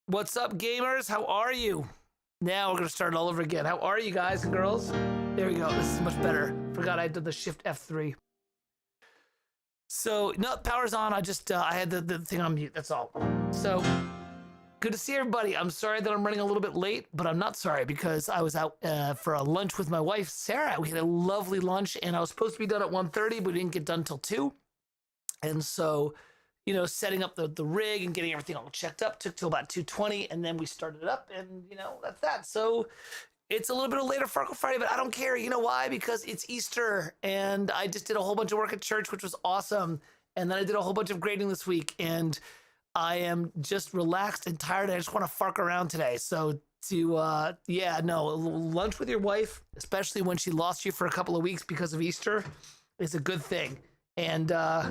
What's up, gamers? How are you? Now we're gonna start all over again. How are you guys and girls? There we go. This is much better. Forgot I did the Shift F3. So no, power's on. I had the thing on mute. That's all. So good to see everybody. I'm sorry that I'm running a little bit late, but I'm not sorry because I was out for a lunch with my wife, Sarah. We had a lovely lunch, and I was supposed to be done at 1:30, but we didn't get done till 2. And so, setting up the rig and getting everything all checked up took till about 2:20, and then we started it up, and that's that. So it's a little bit of later Farkle Friday, but I don't care. You know why? Because it's Easter, and I just did a whole bunch of work at church, which was awesome. And then I did a whole bunch of grading this week, and I am just relaxed and tired. I just want to fark around today. So lunch with your wife, especially when she lost you for a couple of weeks because of Easter, is a good thing. And I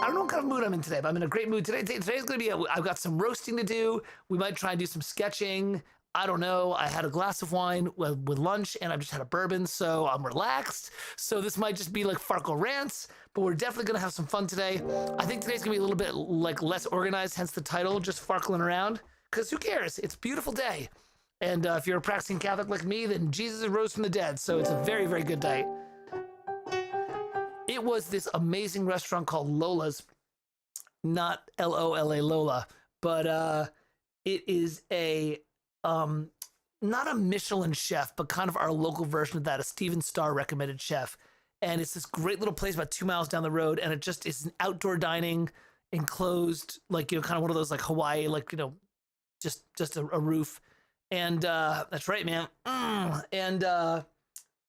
don't know what kind of mood I'm in today, but I'm in a great mood today. Today's going to be, I've got some roasting to do. We might try and do some sketching. I don't know. I had a glass of wine with lunch, and I've just had a bourbon, so I'm relaxed. So this might just be like Farkle rants, but we're definitely going to have some fun today. I think today's going to be a little bit like less organized, hence the title, just Farkling around, because who cares? It's a beautiful day. And if you're a practicing Catholic like me, then Jesus rose from the dead, so it's a very, very good day. It was this amazing restaurant called Lola's, not Lola Lola, but it is a not a Michelin chef, but kind of our local version of that, a Steven Starr recommended chef. And it's this great little place about 2 miles down the road, and it just is an outdoor dining, enclosed, like kind of one of those like Hawaii, like just a roof. And that's right, man. And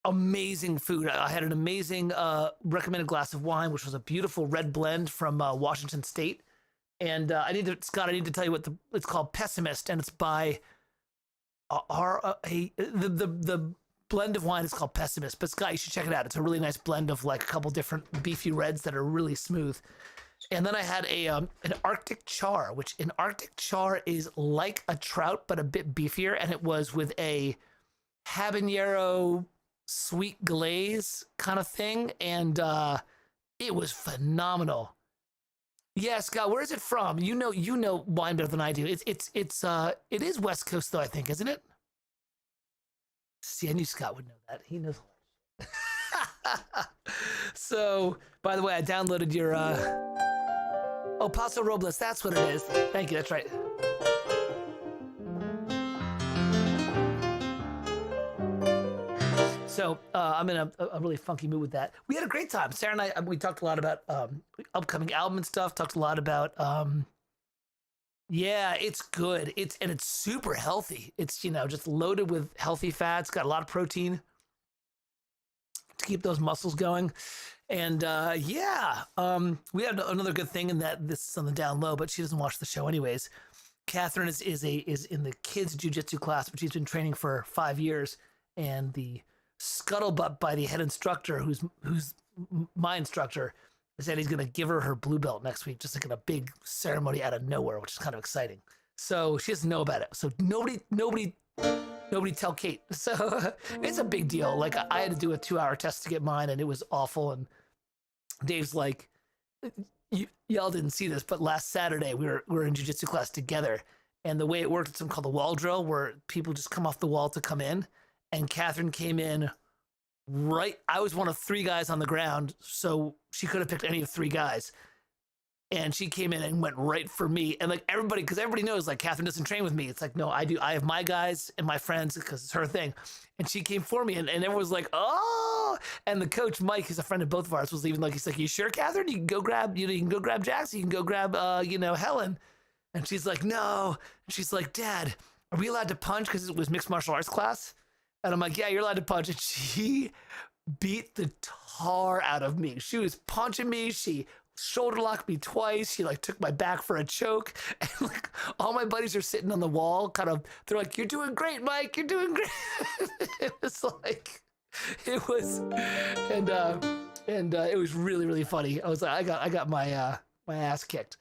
amazing food. I had an amazing recommended glass of wine, which was a beautiful red blend from Washington State. And I need to tell you what it's called, Pessimist, and it's by the blend of wine is called Pessimist. But Scott, you should check it out. It's a really nice blend of like a couple different beefy reds that are really smooth. And then I had an Arctic char, which an Arctic char is like a trout, but a bit beefier. And it was with a habanero sweet glaze kind of thing. And it was phenomenal. Yeah, Scott, where is it from? You know wine better than I do. It is West Coast though, I think, isn't it? See, I knew Scott would know that. He knows. So, by the way, I downloaded your Paso Robles, that's what it is. Thank you, that's right. So I'm in a really funky mood with that. We had a great time. Sarah and I, we talked a lot about upcoming album and stuff. Talked a lot about, it's good. It's super healthy. It's, just loaded with healthy fats, got a lot of protein to keep those muscles going. And we had another good thing in that this is on the down low, but she doesn't watch the show anyways. Catherine is in the kids jiu-jitsu class, which she's been training for 5 years, and the scuttlebutt by the head instructor, who's my instructor, said he's gonna give her blue belt next week, just like in a big ceremony out of nowhere, which is kind of exciting. So she doesn't know about it. So nobody tell Kate. So it's a big deal. Like I had to do a 2-hour test to get mine, and it was awful. And Dave's like, y'all didn't see this, but last Saturday we were in jiu-jitsu class together, and the way it worked, it's something called the wall drill, where people just come off the wall to come in. And Catherine came in right. I was one of 3 guys on the ground, so she could have picked any of 3 guys. And she came in and went right for me. And like everybody, because everybody knows like Catherine doesn't train with me. It's like, no, I do. I have my guys and my friends because it's her thing. And she came for me, and everyone was like, oh. And the coach, Mike, who's a friend of both of ours, was even like, he's like, you sure, Catherine? You can go grab, you can go grab Jackson. You can go grab, Helen. And she's like, no. And she's like, Dad, are we allowed to punch? Because it was mixed martial arts class. And I'm like, yeah, you're allowed to punch. And she beat the tar out of me. She was punching me. She shoulder locked me twice. She like took my back for a choke. And like all my buddies are sitting on the wall, kind of, they're like, you're doing great, Mike. You're doing great. It was it was really, really funny. I was like, I got my ass kicked.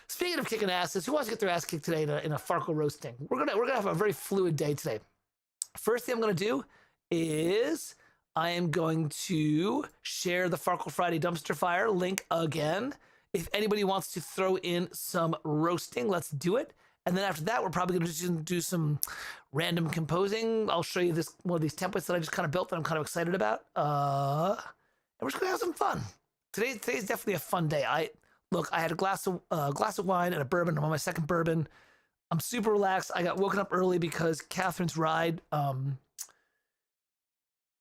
Speaking of kicking asses, who wants to get their ass kicked today in a Farkle roasting? We're gonna have a very fluid day today. First thing I'm going to do is I am going to share the Farkle Friday dumpster fire link again. If anybody wants to throw in some roasting, let's do it. And then after that, we're probably going to just do some random composing. I'll show you this one of these templates that I just kind of built that I'm kind of excited about. And we're just going to have some fun. Today's definitely a fun day. I had a glass of wine and a bourbon. I'm on my second bourbon. I'm super relaxed. I got woken up early because Catherine's ride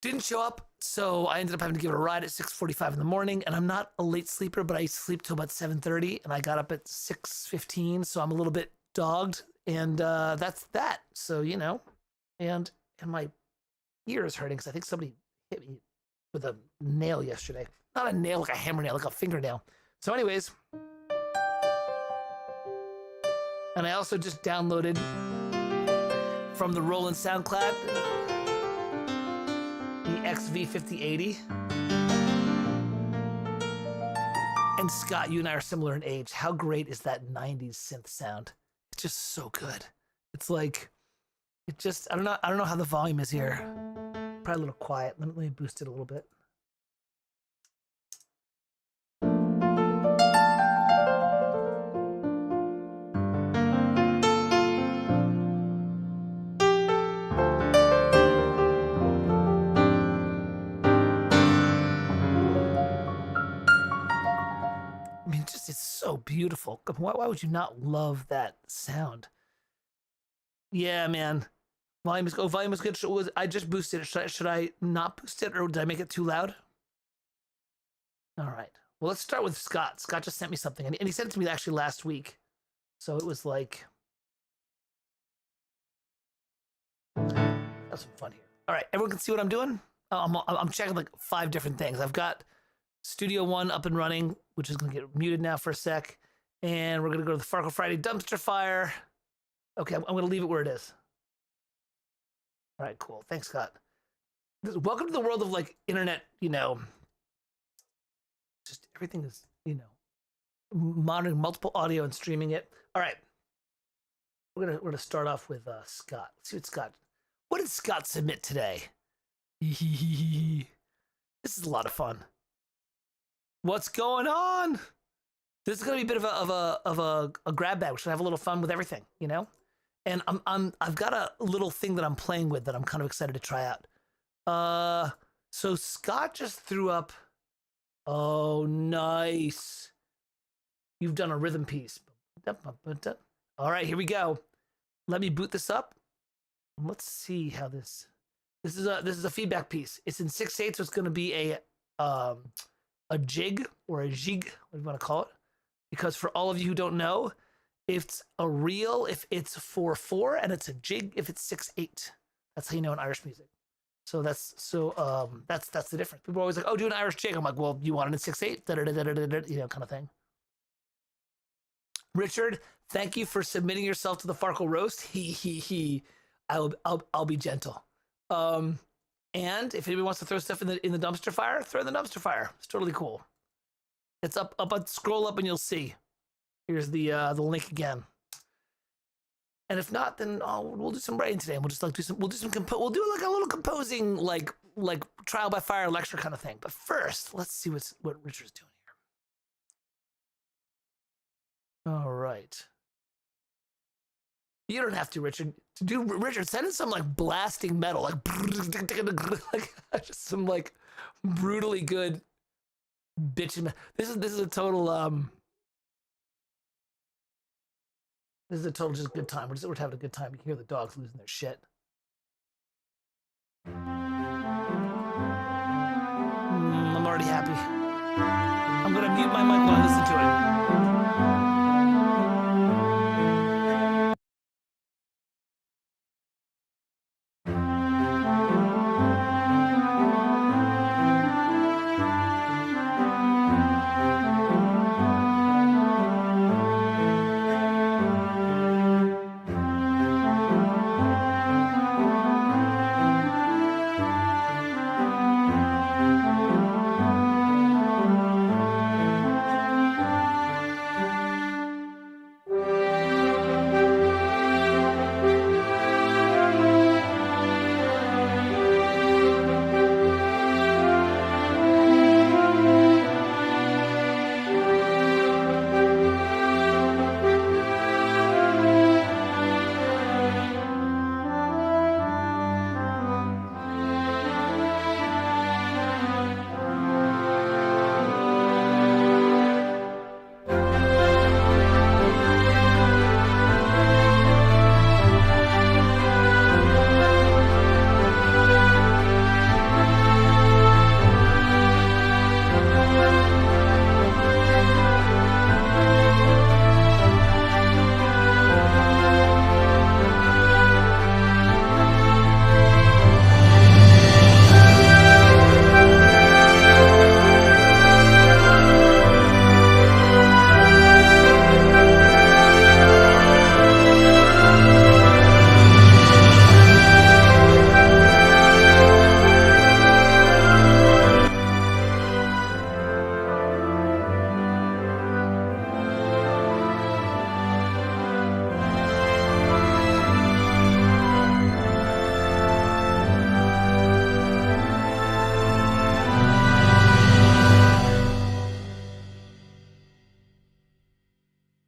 didn't show up. So I ended up having to give it a ride at 6:45 in the morning. And I'm not a late sleeper, but I sleep till about 7:30. And I got up at 6:15. So I'm a little bit dogged. And that's that. So, you know, and my ear is hurting because I think somebody hit me with a nail yesterday. Not a nail, like a hammer nail, like a fingernail. So anyways, and I also just downloaded from the Roland SoundCloud the XV5080. And Scott, you and I are similar in age. How great is that 90s synth sound? It's just so good. It's like, it just, I don't know how the volume is here. Probably a little quiet. Let me boost it a little bit. I mean, it's so beautiful. Why would you not love that sound? Yeah, man. Volume is good. I just boosted it. Should I not boost it, or did I make it too loud? All right. Well, let's start with Scott. Scott just sent me something, and he sent it to me actually last week. So it was like, have some fun here. All right, everyone can see what I'm doing. I'm checking like 5 different things. I've got Studio One up and running, which is going to get muted now for a sec, and we're going to go to the Farkle Friday dumpster fire. Okay, I'm going to leave it where it is. All right, cool. Thanks, Scott. Welcome to the world of like internet, you know, just everything is, you know, monitoring multiple audio and streaming it. All right. We're gonna start off with Scott. Let's see what did Scott submit today? This is a lot of fun. What's going on? This is gonna be a bit of a grab bag. We're gonna have a little fun with everything, you know? And I've got a little thing that I'm playing with that I'm kind of excited to try out. So Scott just threw up. Oh, nice. You've done a rhythm piece. All right, here we go. Let me boot this up. Let's see how this is a feedback piece. It's in 6/8, so it's going to be a jig or a jig, what do you want to call it? Because for all of you who don't know, it's a reel if it's 4/4, and it's a jig if it's 6/8. That's how you know in Irish music. So that's the difference. People are always like, "Oh, do an Irish jig." I'm like, "Well, you want it in 6/8?" You know, kind of thing. Richard, thank you for submitting yourself to the Farkle roast. I'll be gentle. And if anybody wants to throw stuff in the dumpster fire, throw in the dumpster fire. It's totally cool. It's up. Scroll up and you'll see. Here's the link again. And if not, then we'll do some writing today. And we'll just like we'll do like a little composing like trial by fire lecture kind of thing. But first, let's see what Richard's doing here. All right. You don't have to, Richard. Richard, send in some like blasting metal, like just some like brutally good bitchin'. This is a total This is a total just good time. We're having a good time. You can hear the dogs losing their shit. I'm already happy. I'm gonna mute my mic while I listen to it.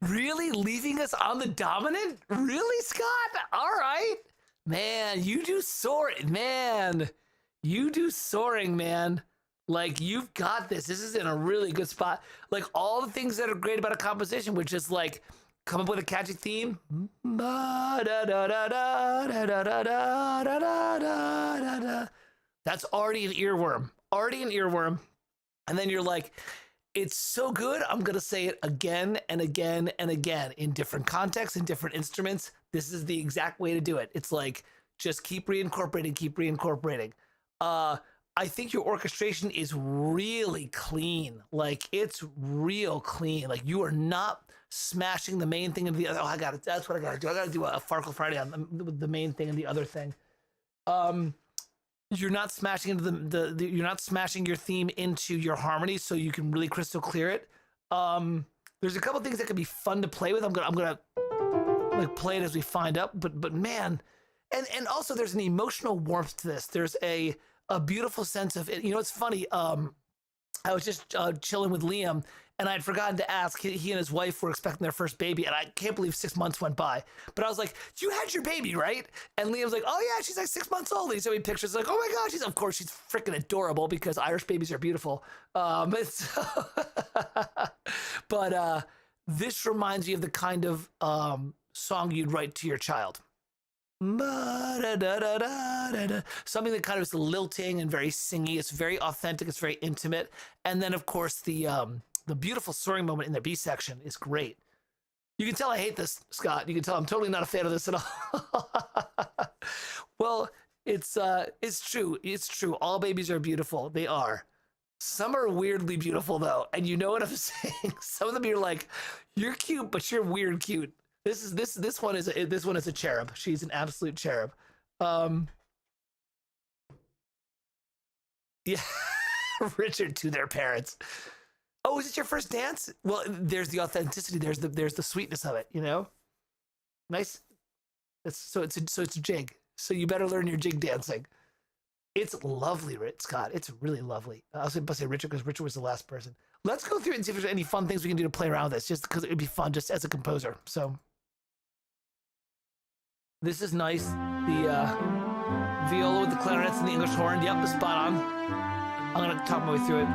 Really? Leaving us on the dominant? Really, Scott? All right. Man, you do soaring. Man, you do soaring, man. Like, you've got this. This is in a really good spot. Like, all the things that are great about a composition, which is like, come up with a catchy theme. That's already an earworm. Already an earworm. And then you're like, it's so good, I'm going to say it again and again and again in different contexts, in different instruments. This is the exact way to do it. It's like, just keep reincorporating, keep reincorporating. I think your orchestration is really clean. Like, it's real clean. Like, you are not smashing the main thing into the other. Oh, I got it. That's what I got to do. I got to do a Farkle Friday on the main thing and the other thing. You're not smashing into the you're not smashing your theme into your harmony, so you can really crystal clear it. There's a couple things that could be fun to play with. I'm gonna like play it as we find out. But man, and also there's an emotional warmth to this. There's a beautiful sense of it. You know, it's funny. I was just chilling with Liam, and I had forgotten to ask. He and his wife were expecting their first baby, and I can't believe 6 months went by. But I was like, "You had your baby, right?" And Liam's like, "Oh yeah, she's like 6 months old." And he showed me pictures, like, "Oh my gosh, of course she's freaking adorable because Irish babies are beautiful." But this reminds me of the kind of song you'd write to your child. Something that kind of is lilting and very singy. It's very authentic. It's very intimate. And then, of course, the beautiful soaring moment in the B section is great. You can tell I hate this, Scott. You can tell I'm totally not a fan of this at all. Well, it's true. It's true. All babies are beautiful. They are. Some are weirdly beautiful, though. And you know what I'm saying? Some of them you're like, you're cute, but you're weird cute. This one is a cherub. She's an absolute cherub. Yeah, Richard to their parents. Oh, is it your first dance? Well, there's the authenticity. There's the sweetness of it. You know, nice. It's a jig. So you better learn your jig dancing. It's lovely, Scott. It's really lovely. I was going to say Richard because Richard was the last person. Let's go through it and see if there's any fun things we can do to play around with this, just because it would be fun just as a composer. So. This is nice. The viola with the clarinets and the English horn. Yep, spot on. I'm gonna talk my way through it.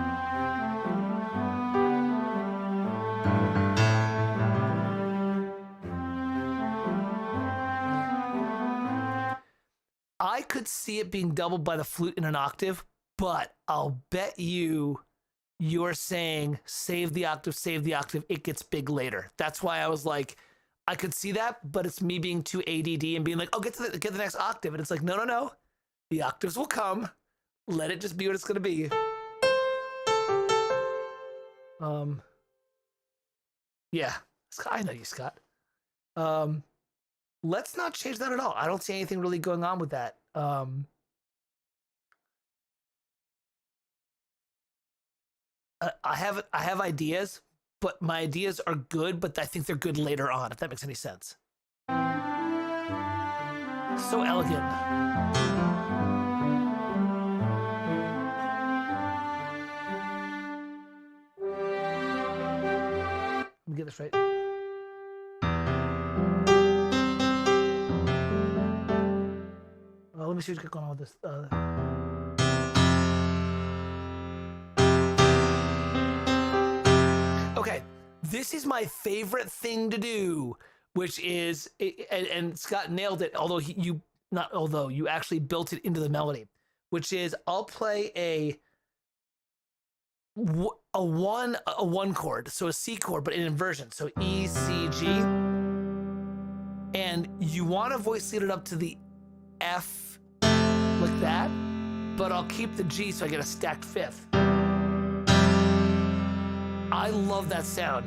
I could see it being doubled by the flute in an octave, but I'll bet you're saying save the octave, it gets big later. That's why I was like, I could see that, but it's me being too ADD and being like, oh, get the next octave. And it's like, no. The octaves will come. Let it just be what it's going to be. Yeah. I know you, Scott. Let's not change that at all. I don't see anything really going on with that. I have ideas, but my ideas are good, but I think they're good later on, if that makes any sense. So elegant. Let me get this right. Let me see what's going on with this. Okay, this is my favorite thing to do, which is, and Scott nailed it, although you actually built it into the melody, which is I'll play a one chord, so a C chord, but in inversion, so E, C, G, and you want to voice lead it up to the F like that, but I'll keep the G so I get a stacked fifth. I love that sound.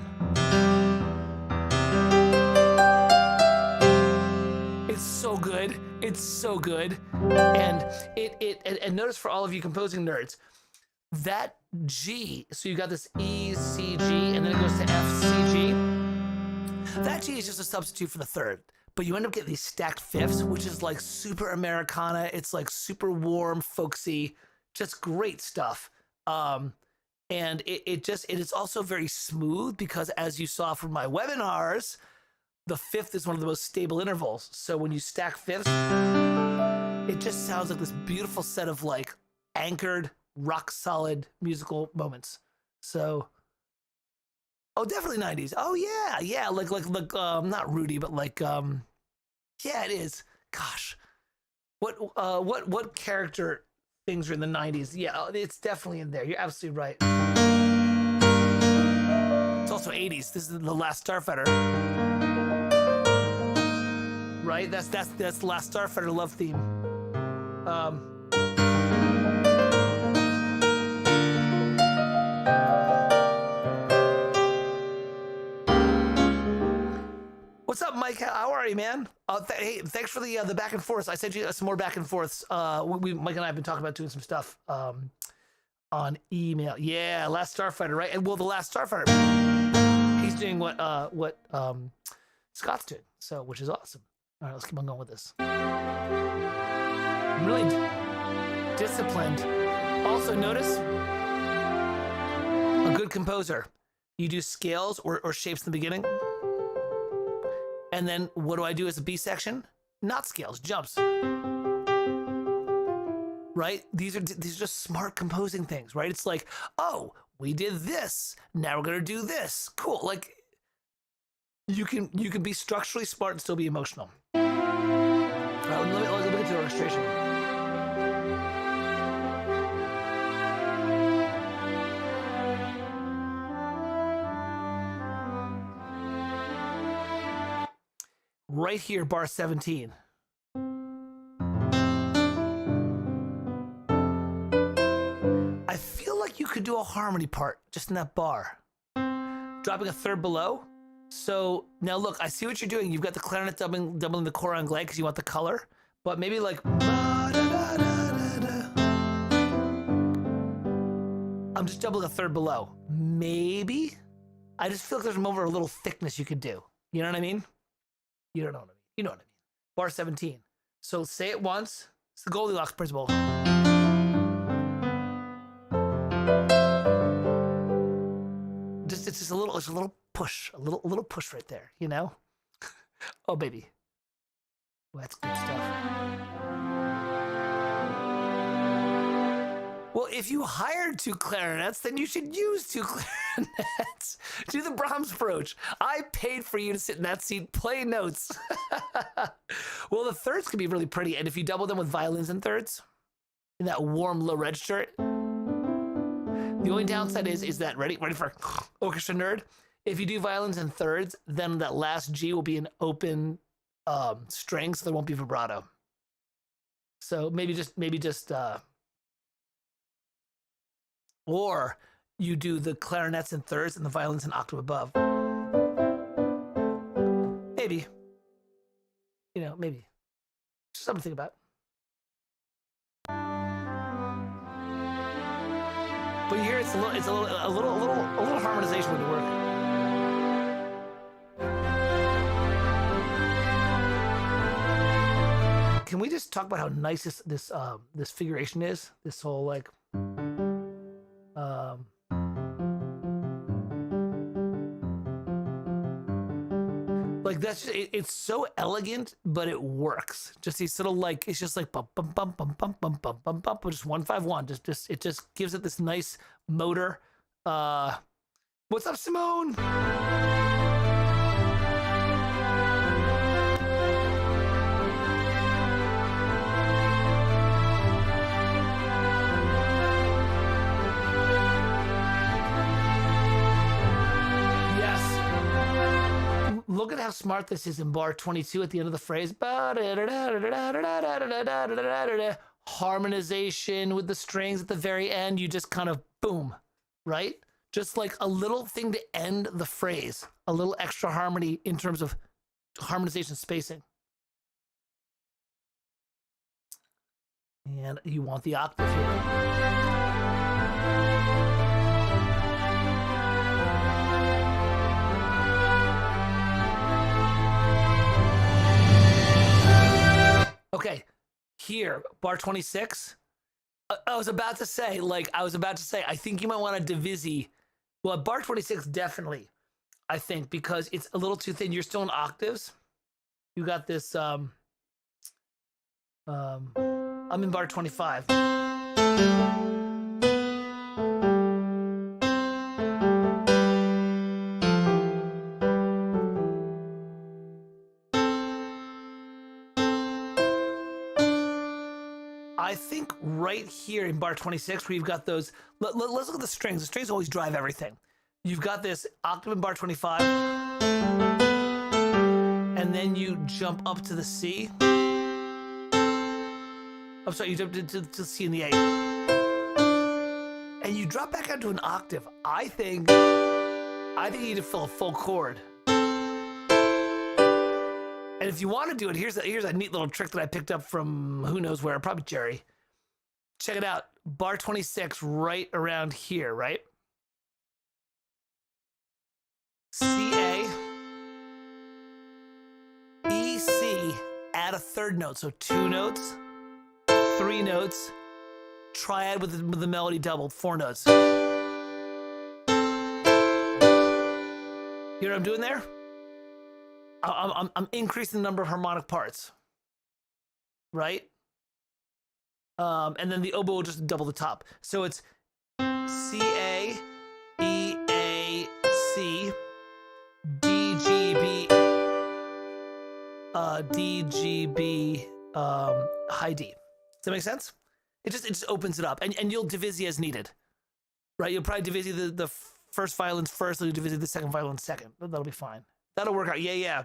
It's so good. It's so good. And and notice for all of you composing nerds, that G, so you got this E, C, G, and then it goes to F, C, G. That G is just a substitute for the third, but you end up getting these stacked fifths, which is like super Americana. It's like super warm, folksy, just great stuff. And it is also very smooth because, as you saw from my webinars, the fifth is one of the most stable intervals. So when you stack fifths, it just sounds like this beautiful set of like anchored, rock solid musical moments. So, oh, definitely 90s. Oh yeah, like not Rudy, but like yeah, it is. Gosh, what character things are in the 90s? Yeah, it's definitely in there. You're absolutely right. It's also 80s. This is The Last Starfighter. Right? That's The Last Starfighter love theme. What's up, Mike? How are you, man? Hey, thanks for the back and forth. I sent you some more back and forths. Mike and I have been talking about doing some stuff on email. Yeah, Last Starfighter, right? And well, The Last Starfighter, he's doing what Scott's doing, so which is awesome. All right, let's keep on going with this. I'm really disciplined. Also, notice a good composer. You do scales or shapes in the beginning. And then what do I do as a B section? Not scales, jumps. Right? These are just smart composing things, right? It's like, oh, we did this. Now we're gonna do this. Cool. Like you can be structurally smart and still be emotional. All right, let me get to the orchestration. Right here, bar 17. I feel like you could do a harmony part just in that bar. Dropping a third below. So now look, I see what you're doing. You've got the clarinet doubling the cor anglais because you want the color, but maybe like I'm just doubling a third below. Maybe. I just feel like there's a moment of a little thickness you could do. You know what I mean? You don't know what I mean. You know what I mean. Bar 17. So say it once. It's the Goldilocks principle. It's just a little push, a little push right there, you know? Oh baby. Well, that's good stuff. Well, if you hired 2 clarinets, then you should use 2 clarinets. Do the Brahms approach. I paid for you to sit in that seat, play notes. Well, the thirds can be really pretty, and if you double them with violins and thirds, in that warm low register, the only downside is that, ready for orchestra nerd? If you do violins and thirds, then that last G will be an open string, so there won't be vibrato. So maybe just or you do the clarinets and thirds and the violins an octave above. Maybe. You know, maybe. Just something to think about. But you hear a little harmonization would work. Can we just talk about how nice this figuration is? This whole like that's just, it's so elegant, but it works. Just these sort of like, it's just like bum bum bum bum bum bum bum bum bum, just 151. Just it just gives it this nice motor. What's up, Simone? Look at how smart this is in bar 22 at the end of the phrase. Harmonization with the strings at the very end. You just kind of boom, right? Just like a little thing to end the phrase. A little extra harmony in terms of harmonization spacing. And you want the octave here. Okay, here, bar 26, I was about to say, I think you might want to divisi. Well, at bar 26, definitely, I think, because it's a little too thin. You're still in octaves. You got this, I'm in bar 25. I think right here in bar 26, where you've got those, let's look at the strings. The strings always drive everything. You've got this octave in bar 25, and then you jump up to the C. I'm sorry, you jump to the C and the A. And you drop back out to an octave. I think you need to fill a full chord. And if you want to do it, here's a neat little trick that I picked up from who knows where, probably Jerry. Check it out. Bar 26, right around here, right? C-A, E-C, add a third note. So 2 notes, 3 notes, triad with the melody doubled, 4 notes. You hear what I'm doing there? I'm increasing the number of harmonic parts, right? And then the oboe will just double the top. So it's C-A, E-A-C, D-G-B, D-G-B, high D. Does that make sense? It just opens it up, and you'll divisi as needed, right? You'll probably divisi the first violins first, and you'll divisi the second violin second. That'll be fine. That'll work out. Yeah.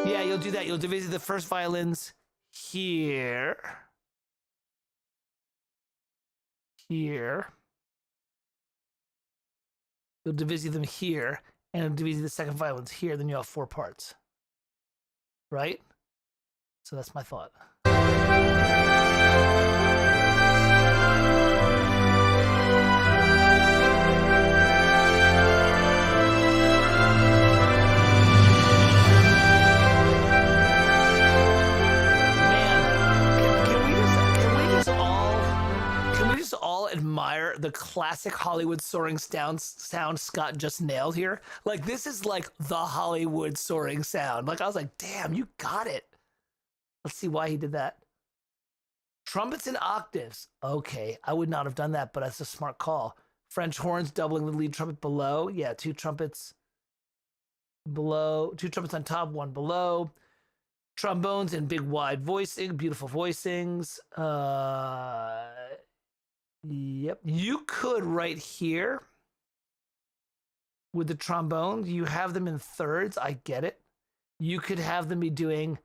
Yeah, you'll do that. You'll divisi the first violins here. You'll divisi them here, and divisi the second violins here. Then you have 4 parts, right? So that's my thought. All admire the classic Hollywood soaring sound Scott just nailed here. Like, this is like the Hollywood soaring sound. Like, I was like, damn, you got it. Let's see why he did that. Trumpets in octaves. Okay, I would not have done that, but that's a smart call. French horns doubling the lead trumpet below. Yeah, 2 trumpets below, 2 trumpets on top, 1 below. Trombones and big wide voicing, beautiful voicings. Yep. You could right here with the trombone, you have them in thirds. I get it. You could have them be doing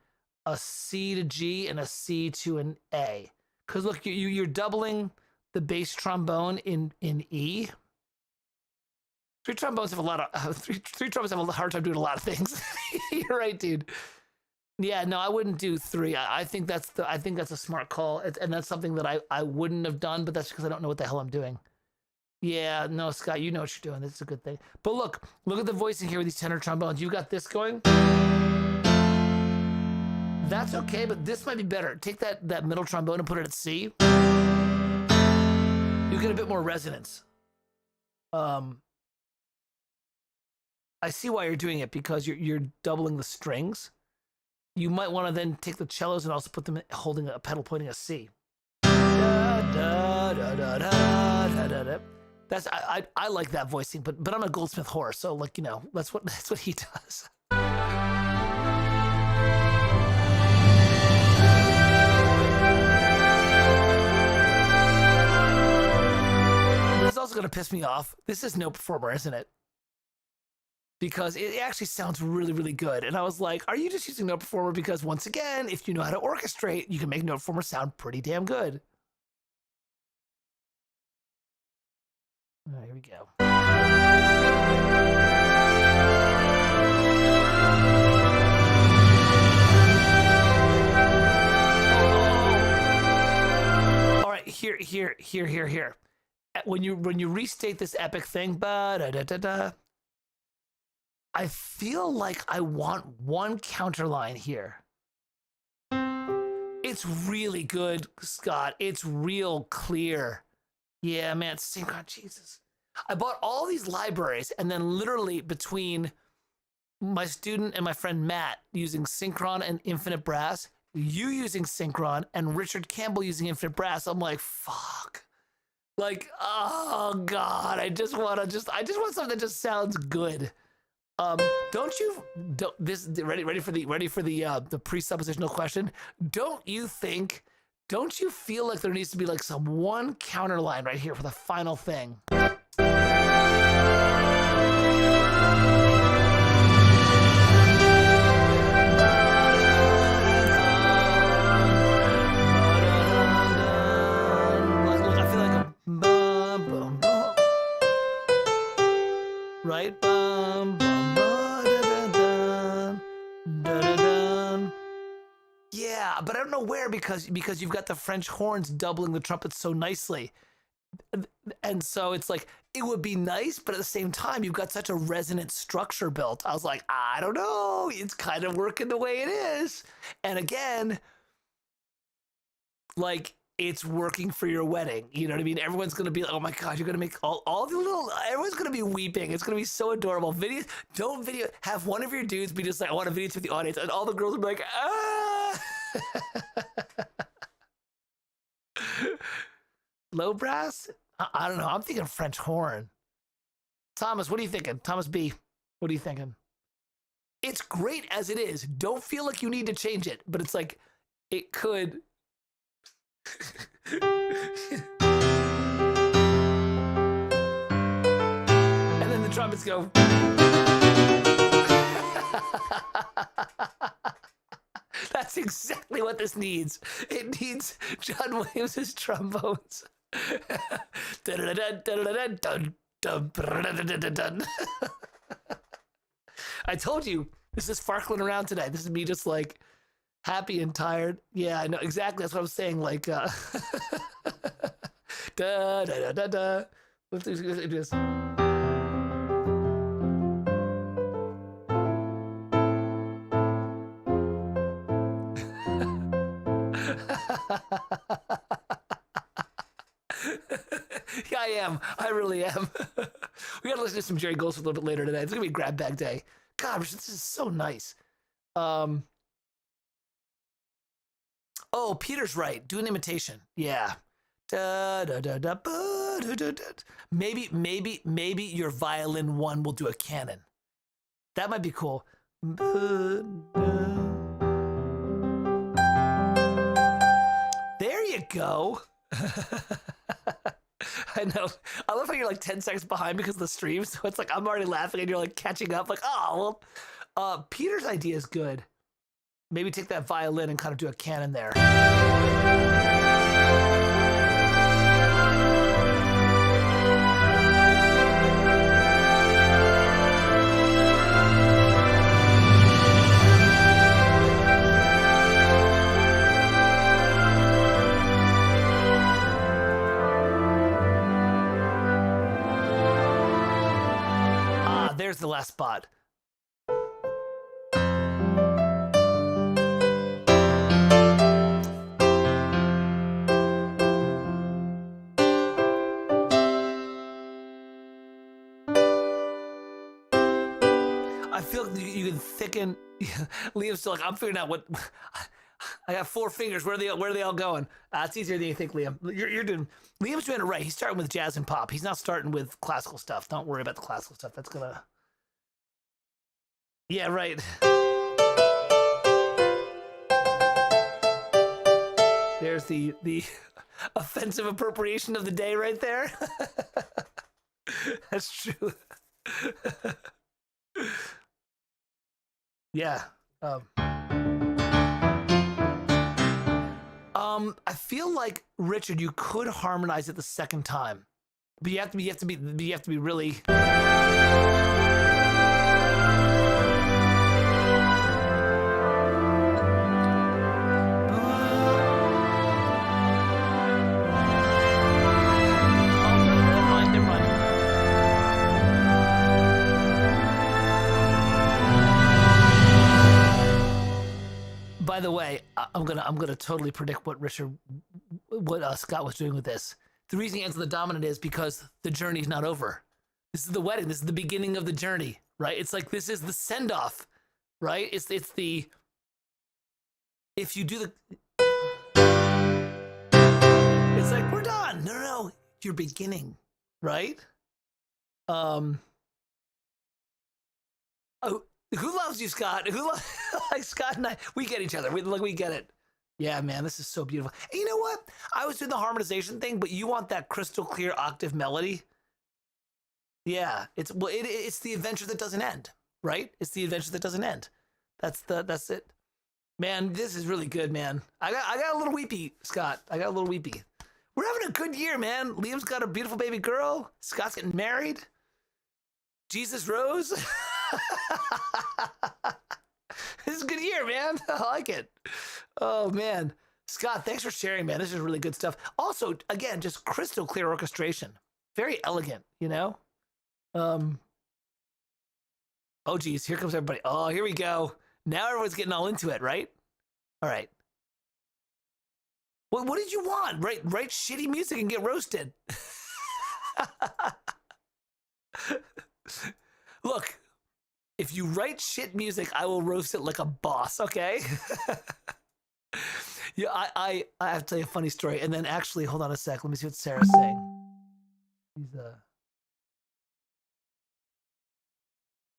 a C to G and a C to an A. Because look, you're doubling the bass trombone in E. 3 trombones have a lot of three trumpets have a hard time doing a lot of things. You're right, dude. Yeah, no, I wouldn't do 3. I think that's a smart call, and that's something that I wouldn't have done, but that's because I don't know what the hell I'm doing. Yeah, no, Scott, you know what you're doing. That's a good thing. But look at the voicing here with these tenor trombones. You got this going. That's okay, but this might be better. Take that middle trombone and put it at C. You get a bit more resonance. I see why you're doing it, because you're doubling the strings. You might want to then take the cellos and also put them holding a pedal pointing a C. That's I like that voicing, but I'm a Goldsmith whore, so like, you know, that's what he does. This is also gonna piss me off. This is Note Performer, isn't it? Because it actually sounds really, really good. And I was like, are you just using Note Performer? Because once again, if you know how to orchestrate, you can make Note Performer sound pretty damn good. All right, here we go. All right, here. When you restate this epic thing, I feel like I want one counterline here. It's really good, Scott. It's real clear. Yeah, man, Synchron, Jesus. I bought all these libraries, and then literally between my student and my friend Matt using Synchron and Infinite Brass, you using Synchron, and Richard Campbell using Infinite Brass, I'm like, fuck. Like, oh God, I just want something that just sounds good. Don't ready for the presuppositional question? Don't you feel like there needs to be like some one counter line right here for the final thing? Right? Bum, bum, ba, da, da, da, da, da, da. Yeah, but I don't know where because you've got the French horns doubling the trumpets so nicely. And so it's like, it would be nice, but at the same time, you've got such a resonant structure built. I was like, I don't know. It's kind of working the way it is. And again, like, it's working for your wedding. You know what I mean? Everyone's going to be like, oh my God, you're going to make all the little, everyone's going to be weeping. It's going to be so adorable. Have one of your dudes be just like, I want to videotape the audience. And all the girls will be like, ah. Low brass? I don't know. I'm thinking French horn. Thomas, what are you thinking? Thomas B, what are you thinking? It's great as it is. Don't feel like you need to change it, but it's like, it could. And then the trumpets go. That's exactly what this needs. It needs John Williams' trombones. I told you, this is Farklin around today. This is me just like happy and tired. Yeah, I know exactly. That's what I was saying. Like, da da da da da. Let's do this. Yeah, I am. I really am. We gotta listen to some Jerry Goldsmith a little bit later today. It's gonna be a grab bag day. God, this is so nice. Oh, Peter's right. Do an imitation. Yeah. Da, da, da, da, ba, da, da, da. Maybe your violin one will do a canon. That might be cool. There you go. I know. I love how you're like 10 seconds behind because of the stream. So it's like I'm already laughing and you're like catching up. Like, oh, well, Peter's idea is good. Maybe take that violin and kind of do a canon there. There's the last spot. I feel like you can thicken. Liam's still like, I'm figuring out what. I got 4 fingers. Where are they all going? It's easier than you think, Liam. You're doing. Liam's doing it right. He's starting with jazz and pop. He's not starting with classical stuff. Don't worry about the classical stuff. That's gonna. Yeah, right. There's the offensive appropriation of the day right there. That's true. Yeah. I feel like Richard, you could harmonize it the second time, but you have to be really. by the way, I'm gonna totally predict what Scott was doing with this. The reason he ends on the dominant is because the journey's not over. This is the wedding. This is the beginning of the journey, right? It's like this is the send off, right? It's the if you do the it's like we're done. No, you're beginning, right? Oh, who loves you, Scott? Like Scott and I, we get each other. We get it. Yeah, man, this is so beautiful. And you know what? I was doing the harmonization thing, but you want that crystal clear octave melody. Yeah, it's the adventure that doesn't end, right? It's the adventure that doesn't end. That's it. Man, this is really good, man. I got a little weepy, Scott. I got a little weepy. We're having a good year, man. Liam's got a beautiful baby girl. Scott's getting married. Jesus rose. This is a good year, man. I like it. Oh, man. Scott, thanks for sharing, man. This is really good stuff. Also, again, just crystal clear orchestration. Very elegant, you know? Oh, geez. Here comes everybody. Oh, here we go. Now everyone's getting all into it, right? All right. What did you want? Write shitty music and get roasted. Look, if you write shit music, I will roast it like a boss, okay? Yeah, I have to tell you a funny story. And then actually, hold on a sec. Let me see what Sarah's saying.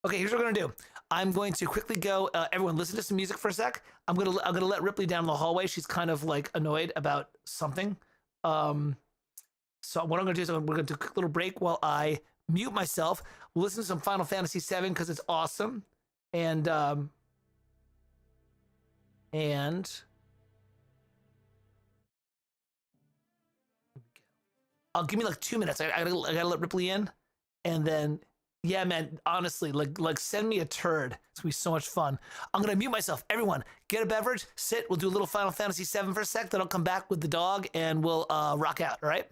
Okay, here's what we're gonna do. I'm going to quickly go. Everyone, listen to some music for a sec. I'm gonna let Ripley down the hallway. She's kind of like annoyed about something. So what I'm gonna do is we're gonna do a quick little break while I mute myself. We'll listen to some Final Fantasy VII because it's awesome, and I'll give me like 2 minutes. I gotta let Ripley in, and then. Yeah, man, honestly, like send me a turd. It's gonna be so much fun. I'm gonna mute myself. Everyone, get a beverage, sit, we'll do a little Final Fantasy VII for a sec, then I'll come back with the dog and we'll rock out, all right?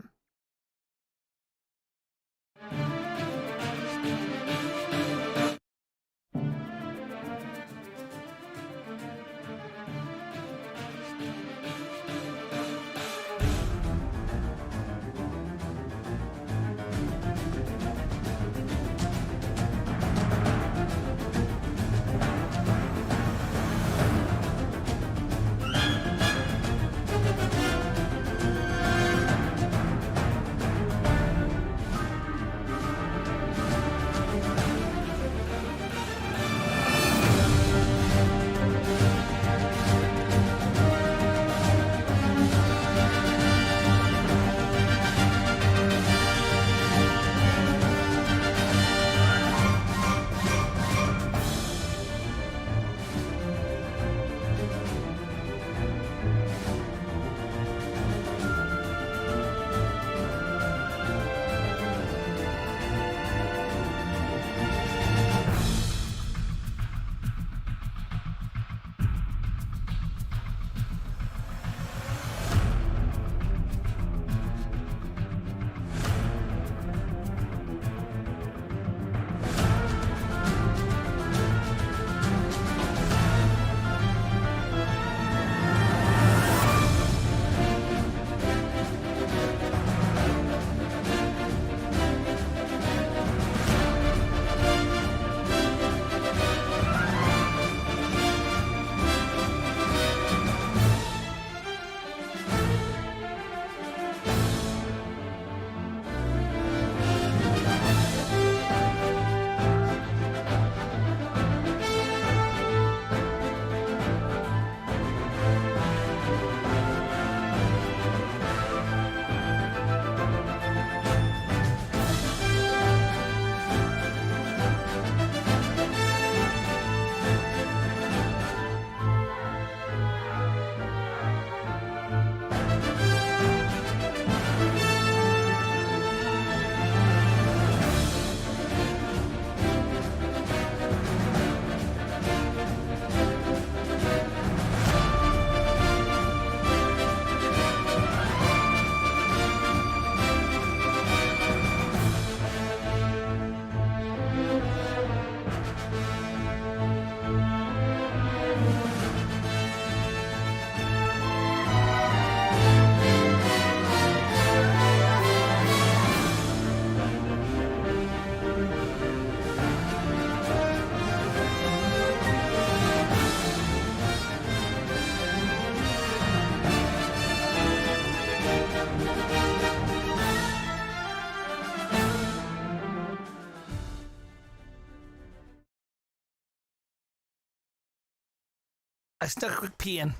I snuck a quick pee in.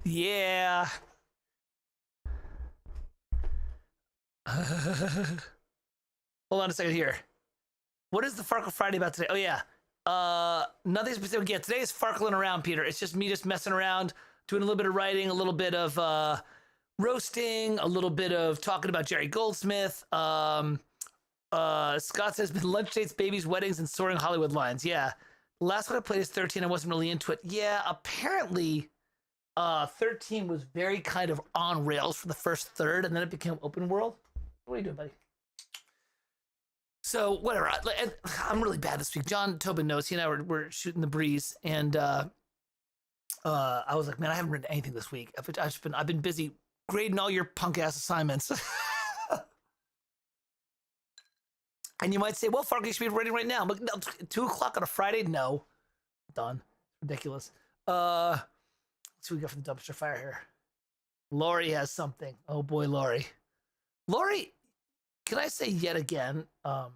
Yeah. Hold on a second here. What is the Farkle Friday about today? Oh, yeah. Nothing specific yet. Today is Farklin around, Peter. It's just me just messing around, doing a little bit of writing, a little bit of roasting, a little bit of talking about Jerry Goldsmith. Scott says, been lunch dates, babies, weddings, and soaring Hollywood lines. Yeah. The last one I played is 13. I wasn't really into it. Yeah, apparently 13 was very kind of on rails for the first third, and then it became open world. What are you doing, buddy? So, whatever. I'm really bad this week. John Tobin knows. He and I were shooting the breeze, and I was like, man, I haven't written anything this week. I've been busy grading all your punk-ass assignments. And you might say, well, Fark, you should be writing right now. I'm like, no, 2 o'clock on a Friday? No. Done. Ridiculous. Let's see what we got from the dumpster fire here. Lori has something. Oh, boy, Lori. Lori, can I say yet again how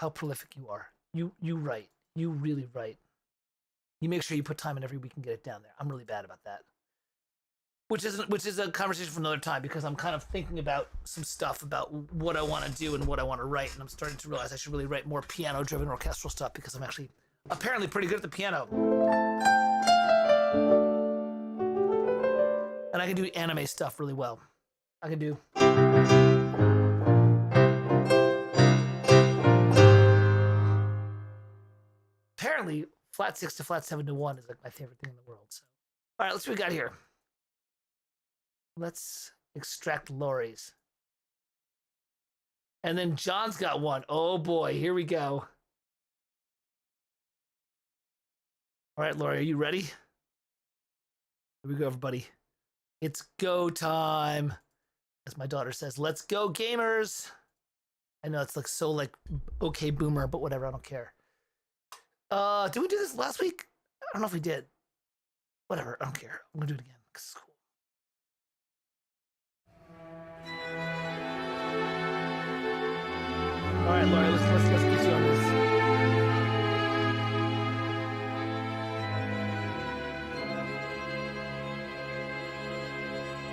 prolific you are? You write. You really write. You make sure you put time in every week and get it down there. I'm really bad about that. Which is a conversation for another time, because I'm kind of thinking about some stuff about what I want to do and what I want to write, and I'm starting to realize I should really write more piano-driven orchestral stuff, because I'm actually apparently pretty good at the piano. And I can do anime stuff really well. I can do... Apparently, flat 6 to flat 7 to 1 is like my favorite thing in the world. So, all right, let's see what we got here. Let's extract Lori's. And then John's got one. Oh boy, here we go. All right, Lori, are you ready? Here we go, everybody. It's go time. As my daughter says, let's go, gamers. I know it's like so like, okay, boomer, but whatever, I don't care. Did we do this last week? I don't know if we did. Whatever, I don't care. I'm gonna do it again, because it's cool. All right, Laura, let's get you on this.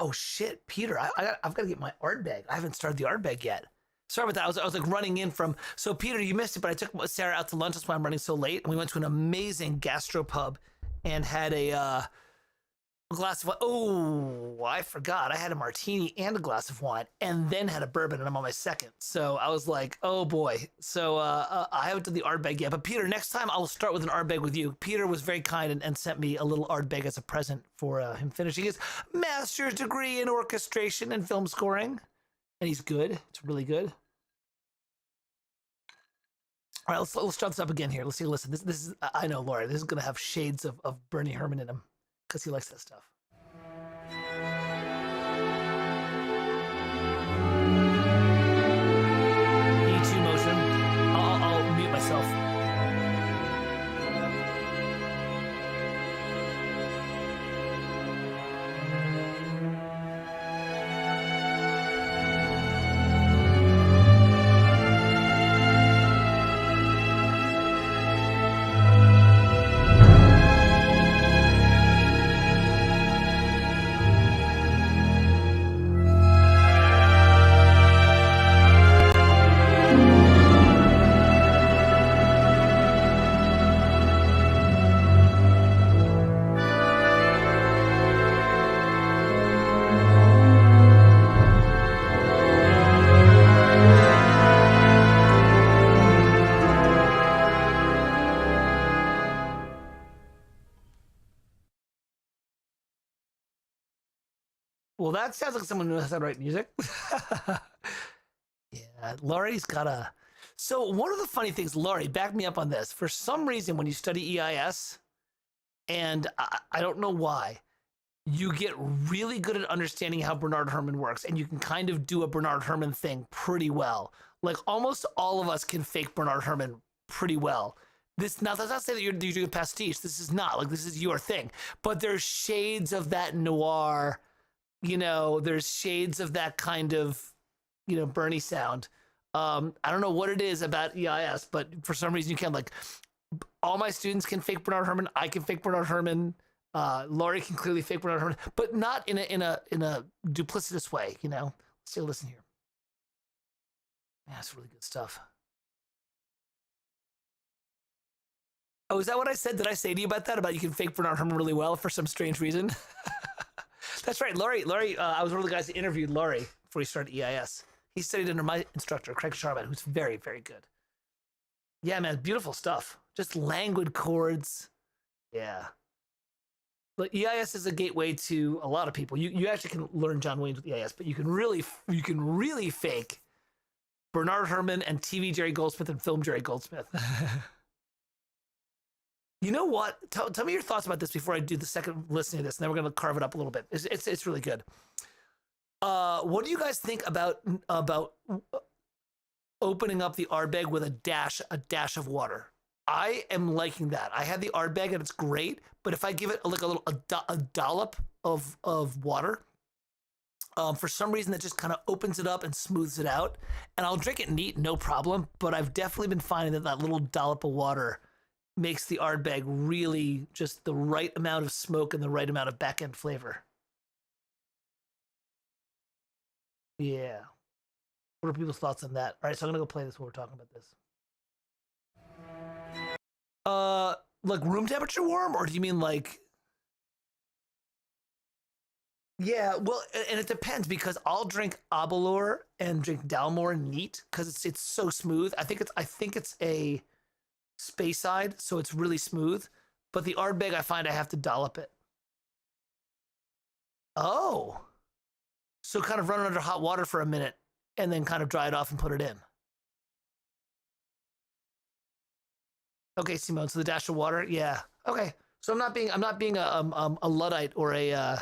Oh shit, Peter, I've got to get my art bag. I haven't started the art bag yet. Sorry about that. I was like running in from. So Peter, you missed it, but I took Sarah out to lunch. That's why I'm running so late. And we went to an amazing gastropub and had a glass of wine. Oh, I forgot. I had a martini and a glass of wine, and then had a bourbon, and I'm on my second. So I was like, oh boy. So I haven't done the art bag yet. But Peter, next time I'll start with an art bag with you. Peter was very kind and sent me a little art bag as a present for him finishing his master's degree in orchestration and film scoring. And he's good. It's really good. All right, let's start this up again here. Let's see. Listen, this is, I know, Laura, this is going to have shades of Bernie Herman in him, because he likes that stuff. E2 motion. I'll mute myself. Well, that sounds like someone who knows how to write music. Yeah, Laurie's got a... So one of the funny things, Laurie, back me up on this. For some reason, when you study EIS, and I don't know why, you get really good at understanding how Bernard Herrmann works, and you can kind of do a Bernard Herrmann thing pretty well. Like, almost all of us can fake Bernard Herrmann pretty well. This now, that's not to say that you're doing a pastiche. This is not. Like, this is your thing. But there's shades of that noir... You know, there's shades of that kind of, you know, Bernie sound. I don't know what it is about EIS, but for some reason you can, like, all my students can fake Bernard Herrmann. I can fake Bernard Herrmann. Laurie can clearly fake Bernard Herrmann, but not in a duplicitous way. You know. So listen here. Yeah, that's really good stuff. Oh, is that what I said? Did I say to you about that? About you can fake Bernard Herrmann really well for some strange reason? That's right. Laurie, I was one of the guys that interviewed Laurie before he started EIS. He studied under my instructor, Craig Sharman, who's very, very good. Yeah, man, beautiful stuff. Just languid chords. Yeah. But EIS is a gateway to a lot of people. You actually can learn John Williams with EIS, but you can really fake Bernard Herrmann and TV Jerry Goldsmith and film Jerry Goldsmith. You know what? Tell me your thoughts about this before I do the second listening to this, and then we're going to carve it up a little bit. It's really good. What do you guys think about opening up the Ardbeg with a dash of water? I am liking that. I had the Ardbeg and it's great, but if I give it like a dollop of water, for some reason that just kind of opens it up and smooths it out, and I'll drink it neat, no problem. But I've definitely been finding that little dollop of water makes the Ardbeg really just the right amount of smoke and the right amount of back end flavor. Yeah. What are people's thoughts on that? All right, so I'm gonna go play this while we're talking about this. Like room temperature warm, or do you mean like? Yeah, well, and it depends because I'll drink Abalur and drink Dalmore neat because it's so smooth. I think it's a Speyside, so it's really smooth. But the Ardbeg, I find I have to dollop it. Oh, so kind of run it under hot water for a minute and then kind of dry it off and put it in. Okay, Simone. So the dash of water, yeah. Okay, so I'm not being a Luddite or a.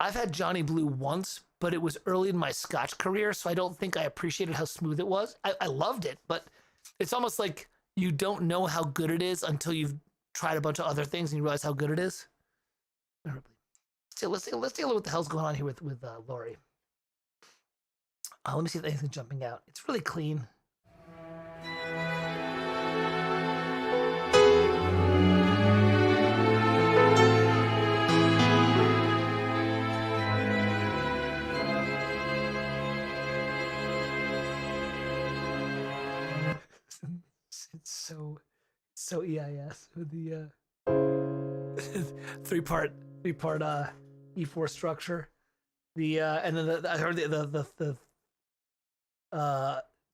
I've had Johnny Blue once, but it was early in my Scotch career, so I don't think I appreciated how smooth it was. I loved it, but it's almost like you don't know how good it is until you've tried a bunch of other things and you realize how good it is. So let's take a look at what the hell's going on here with Laurie. Let me see if anything's jumping out. It's really clean. It's so EIS with the three-part E4 structure. The and then I heard the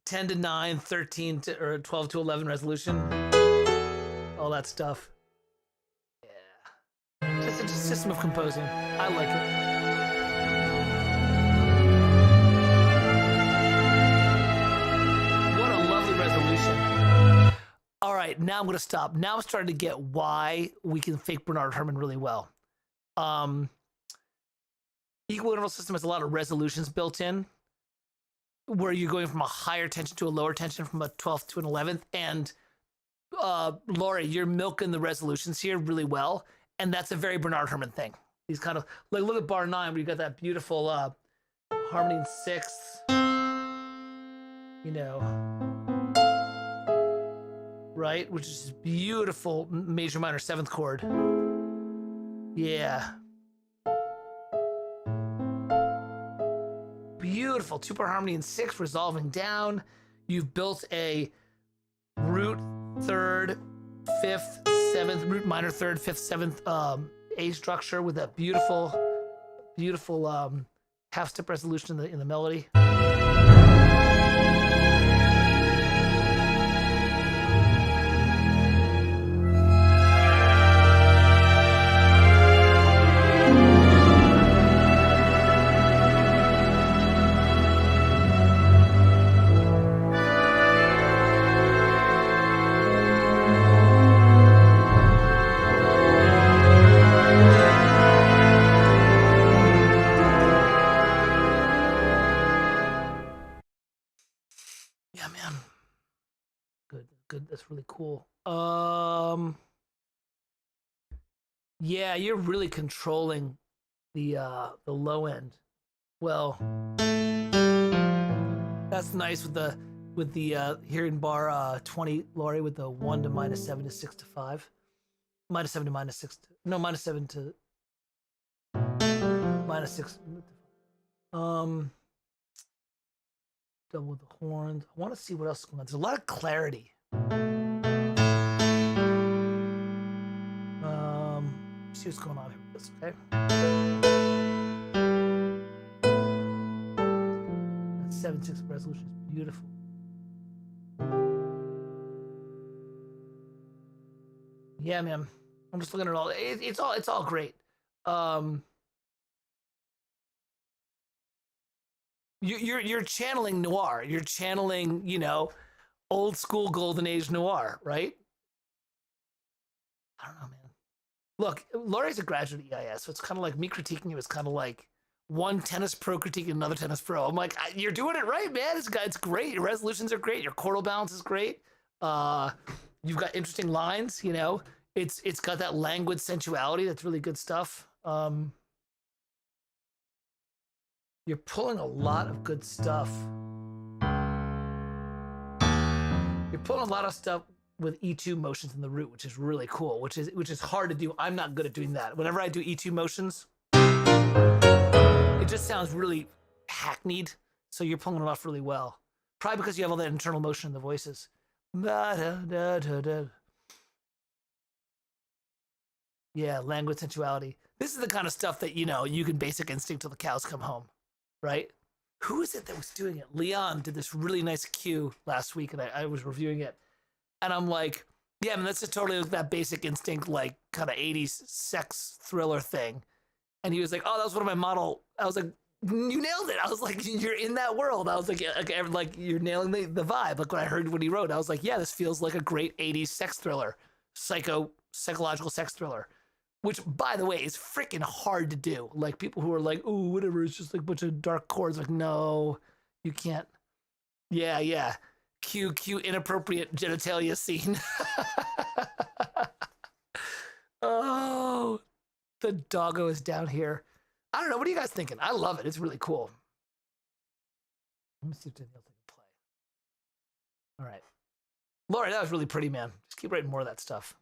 10 to 9, 13 to or 12 to 11 resolution. All that stuff. Yeah. Just a system of composing. I like it. All right, now I'm going to stop. Now I'm starting to get why we can fake Bernard Herrmann really well. Equal interval system has a lot of resolutions built in, where you're going from a higher tension to a lower tension from a 12th to an 11th. And Laurie, you're milking the resolutions here really well. And that's a very Bernard Herrmann thing. He's kind of like, look at bar 9 where you got that beautiful harmony in 6th, you know. Right, which is beautiful major minor 7th chord. Yeah. Beautiful 2-part harmony in 6th resolving down. You've built a root 3rd, 5th, 7th, root minor 3rd, 5th, 7th A structure with that beautiful half step resolution in the melody. Good. That's really cool. Yeah, you're really controlling the low end. Well, That's nice with the here in bar 20, Lori, with the 1 to -7 to 6 to 5. -7 to -6 to, no, -7 to -6. Double with the horns. I want to see what else is going on. There's a lot of clarity. See what's going on here with this, okay? That 7/6 resolution is beautiful. Yeah, man. I'm just looking at all. It's all great. You're channeling noir. You're channeling, old school golden age noir, right? I don't know, man. Look, Laurie's a graduate at EIS, so it's kind of like me critiquing you. It's kind of like one tennis pro critiquing another tennis pro. I'm like, you're doing it right, man. It's great. Your resolutions are great. Your chordal balance is great. You've got interesting lines. It's got that languid sensuality. That's really good stuff. You're pulling a lot of good stuff. You're pulling a lot of stuff with E2 motions in the root, which is really cool, which is hard to do. I'm not good at doing that. Whenever I do E2 motions, it just sounds really hackneyed. So you're pulling it off really well. Probably because you have all that internal motion in the voices. Yeah, languid sensuality. This is the kind of stuff that, you can basic instinct till the cows come home, right? Who is it that was doing it? Leon did this really nice cue last week, and I was reviewing it. And I'm like, yeah, man, that's just totally that basic instinct, like kind of 80s sex thriller thing. And he was like, oh, that was one of my model. I was like, you nailed it. I was like, you're in that world. I was like you're nailing the vibe. Like when I heard what he wrote, I was like, yeah, this feels like a great 80s sex thriller, psychological sex thriller, which, by the way, is freaking hard to do. Like people who are like, oh, whatever, it's just like a bunch of dark chords. Like, no, you can't. Yeah. Cue inappropriate genitalia scene. Oh, the doggo is down here. I don't know. What are you guys thinking? I love it. It's really cool. Let me see if anything else I can play. All right, Lori, that was really pretty, man. Just keep writing more of that stuff.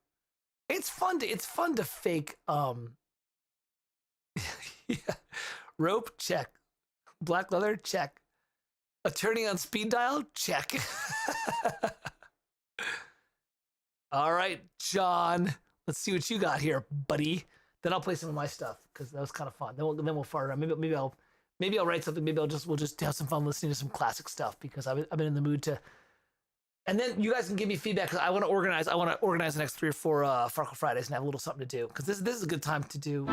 It's fun to fake. Yeah. Rope, check. Black leather, check. Attorney on speed dial, check. All right, John. Let's see what you got here, buddy. Then I'll play some of my stuff because that was kind of fun. Then we'll fart around. Maybe I'll write something. Maybe we'll just have some fun listening to some classic stuff because I've been in the mood to. And then you guys can give me feedback because I want to organize the next 3 or 4 Farkle Fridays and have a little something to do because this is a good time to do.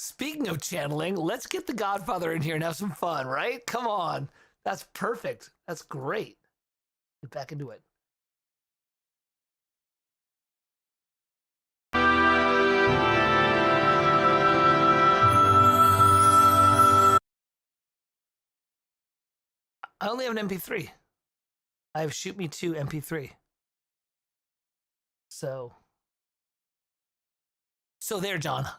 Speaking of channeling, let's get the Godfather in here and have some fun, right? Come on. That's perfect. That's great. Get back into it. I only have an MP3. I have Shoot Me 2 MP3. So there, John.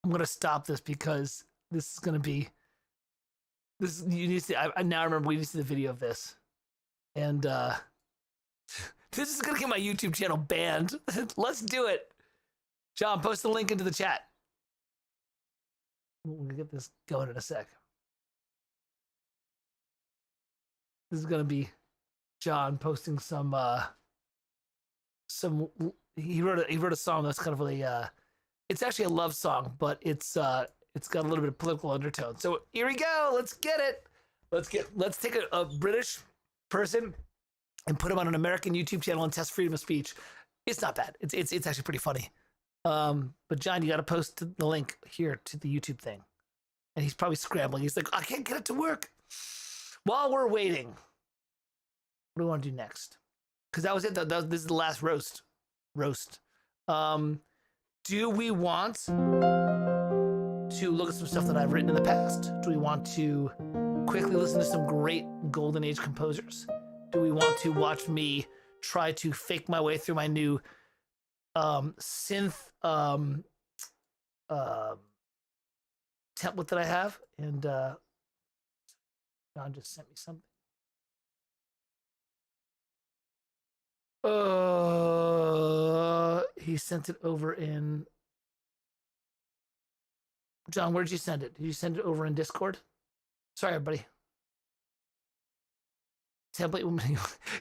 I'm gonna stop this because this is gonna be this. You need to see. I now remember we need to see the video of this, and this is gonna get my YouTube channel banned. Let's do it, John. Post the link into the chat. We're gonna get this going in a sec. This is gonna be John posting some some. He wrote a song that's kind of it's actually a love song, but it's got a little bit of political undertone. So here we go. Let's get it. Let's take a British person and put him on an American YouTube channel and test freedom of speech. It's not bad. It's actually pretty funny. But John, you got to post the link here to the YouTube thing. And he's probably scrambling. He's like, I can't get it to work. While we're waiting, what do we want to do next? Because that was it. This is the last roast. Do we want to look at some stuff that I've written in the past? Do we want to quickly listen to some great Golden Age composers? Do we want to watch me try to fake my way through my new synth template that I have? And John just sent me something. He sent it over in... John, where did you send it? Did you send it over in Discord? Sorry, everybody. Template.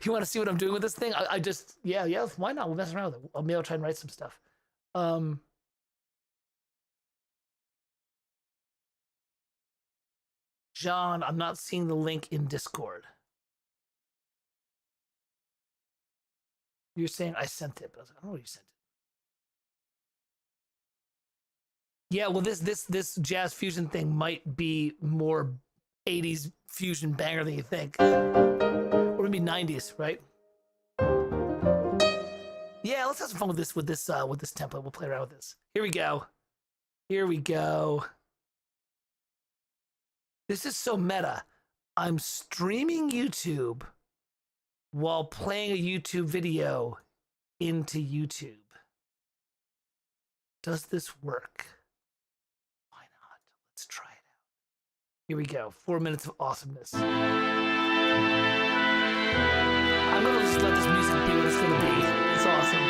You want to see what I'm doing with this thing? I just, yeah, why not? We'll mess around with it. Maybe I'll try and write some stuff. John, I'm not seeing the link in Discord. You're saying I sent it, but I was like, I don't know what you sent it. Yeah, well, this jazz fusion thing might be more 80s fusion banger than you think. Or maybe 90s, right? Yeah, let's have some fun with this template. We'll play around with this. Here we go. This is so meta. I'm streaming YouTube while playing a YouTube video into YouTube. Does this work? Why not? Let's try it out. Here we go. 4 minutes of awesomeness. I'm gonna just let this music be what it's gonna be. It's awesome.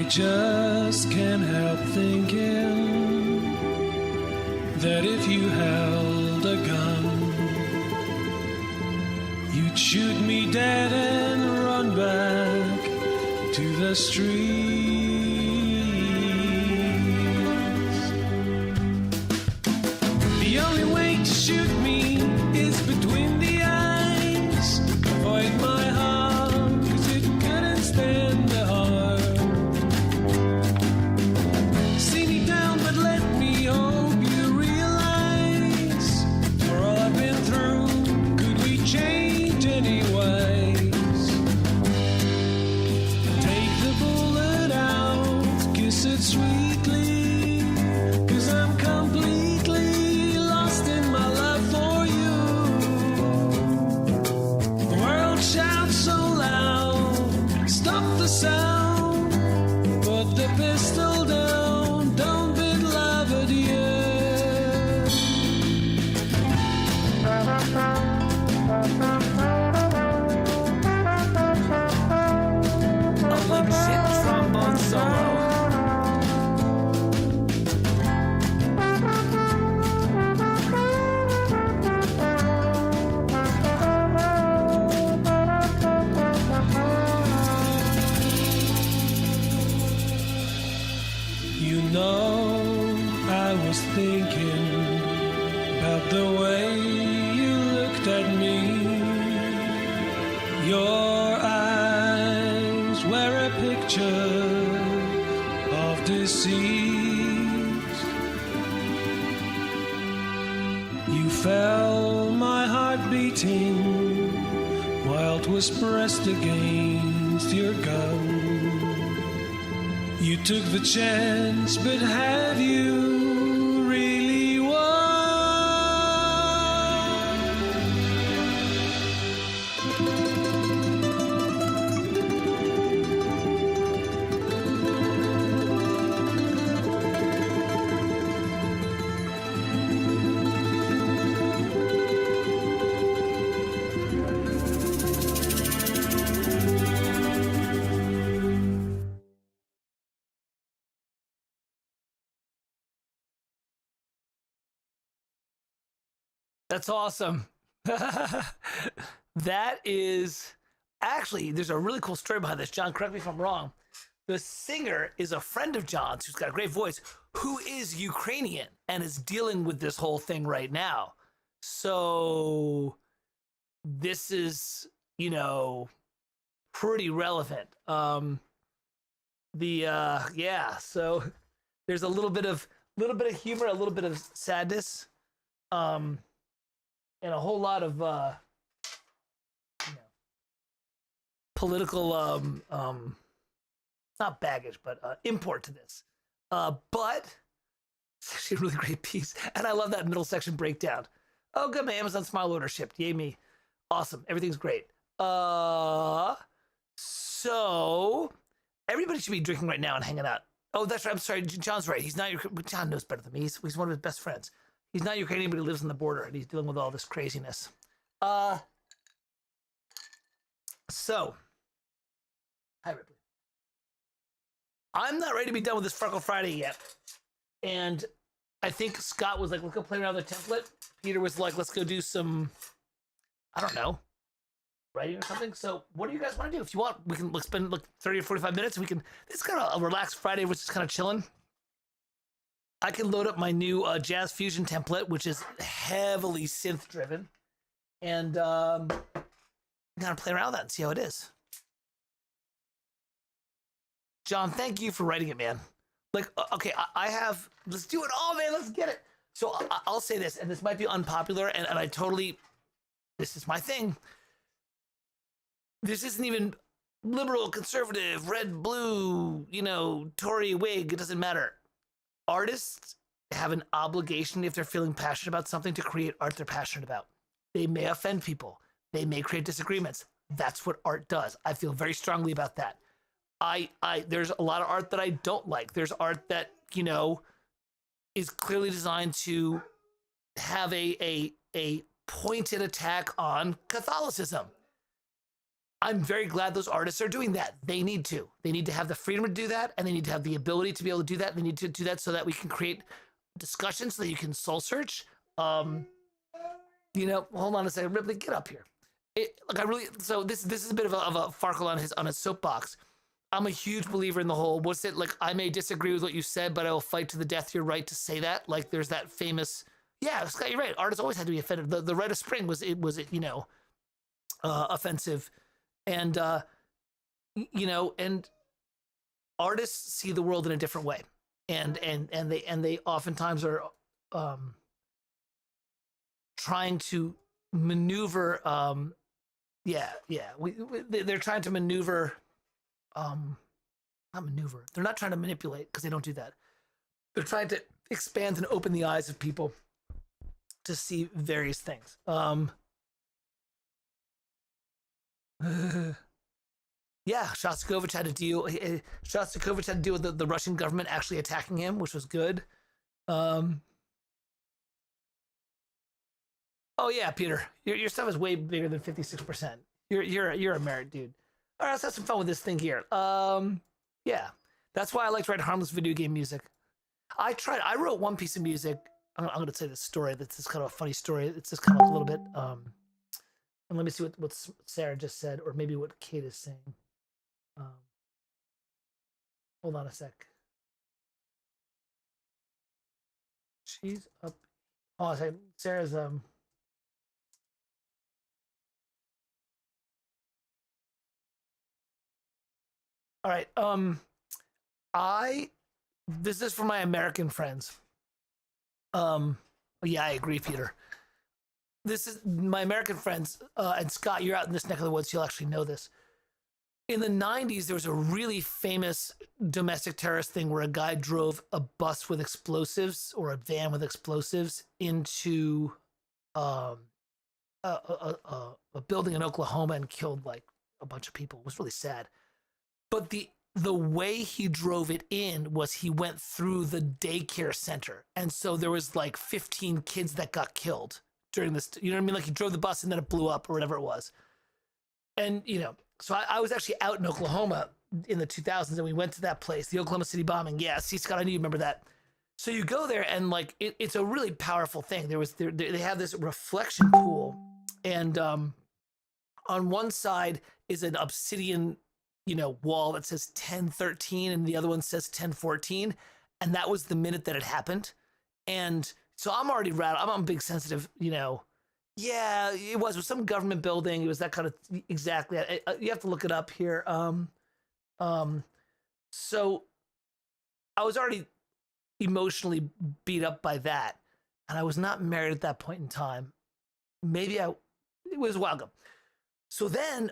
Just can't help thinking that if you held a gun, you'd shoot me dead and run back to the streets. The only way to shoot me is between the eyes. Avoid my heart, 'cause it couldn't stand the heart. Take the bullet I was thinking about the way you looked at me. Your eyes were a picture of deceit. You felt my heart beating while it was pressed against your gun. You took the chance, but have you really won? That's awesome. That is actually, there's a really cool story behind this. John, correct me if I'm wrong. The singer is a friend of John's who's got a great voice, who is Ukrainian and is dealing with this whole thing right now. So this is, pretty relevant. So there's a little bit of humor, a little bit of sadness. And a whole lot of political not baggage, but import to this. But it's actually a really great piece, and I love that middle section breakdown. Oh, good, my Amazon Smile order shipped. Yay me! Awesome, everything's great. So everybody should be drinking right now and hanging out. Oh, that's right. I'm sorry, John's right. He's not. John knows better than me. He's one of his best friends. He's not Ukrainian, but he lives on the border, and he's dealing with all this craziness. So, hi, Ripley. I'm not ready to be done with this Farkle Friday yet. And I think Scott was like, let's go play around with the template. Peter was like, let's go do some, I don't know, writing or something. So what do you guys want to do? If you want, we can spend like 30 or 45 minutes. We can, it's kind of a relaxed Friday, which is kind of chilling. I can load up my new Jazz Fusion template, which is heavily synth driven, and kind of play around with that and see how it is. John, thank you for writing it, man. Like, okay, I have, let's do it all, man. Let's get it. So I'll say this, and this might be unpopular, and I totally, this is my thing. This isn't even liberal, conservative, red, blue, Tory, Whig. It doesn't matter. Artists have an obligation, if they're feeling passionate about something, to create art they're passionate about. They may offend people. They may create disagreements. That's what art does. I feel very strongly about that. There's a lot of art that I don't like. There's art that, is clearly designed to have a pointed attack on Catholicism. I'm very glad those artists are doing that. They need to. They need to have the freedom to do that, and they need to have the ability to be able to do that. They need to do that so that we can create discussions, so that you can soul search. Hold on a second. Ripley, get up here. So this is a bit of a Farkle on his soapbox. I'm a huge believer in the whole, I may disagree with what you said, but I will fight to the death your right to say that. Like, there's that famous, Scott, you're right. Artists always had to be offended. The Rite of Spring was offensive. And, and artists see the world in a different way. And they oftentimes are, trying to maneuver, they're trying to maneuver, not maneuver. They're not trying to manipulate, because they don't do that. They're trying to expand and open the eyes of people to see various things. Shostakovich had to deal. Shostakovich had to deal with the Russian government actually attacking him, which was good. Oh yeah, Peter, your stuff is way bigger than 56%. You're a merit dude. All right, let's have some fun with this thing here. That's why I like to write harmless video game music. I wrote one piece of music. I'm going to say this story. That's just kind of a funny story. It's just kind of a little bit. And let me see what Sarah just said, or maybe what Kate is saying. Hold on a sec. She's up. Oh, sorry. Sarah's All right. I This is for my American friends. Yeah, I agree, Peter. This is my American friends, and Scott, you're out in this neck of the woods. You'll actually know this. In the 90s, there was a really famous domestic terrorist thing where a guy drove a bus with explosives or a van with explosives into um, a building in Oklahoma and killed like a bunch of people. It was really sad. But the way he drove it in was he went through the daycare center, and so there was like 15 kids that got killed during this. You know what I mean? Like he drove the bus and then it blew up or whatever it was. And so I was actually out in Oklahoma in the 2000s, and we went to that place, the Oklahoma City bombing. Yeah, see, Scott, I knew you remember that. So you go there, and like it's a really powerful thing. They have this reflection pool, and on one side is an obsidian, wall that says 1013, and the other one says 1014, and that was the minute that it happened. And so I'm already rattled. I'm big sensitive, Yeah, it was some government building. It was that kind of exactly. You have to look it up here. So I was already emotionally beat up by that, and I was not married at that point in time. It was a while ago. So then,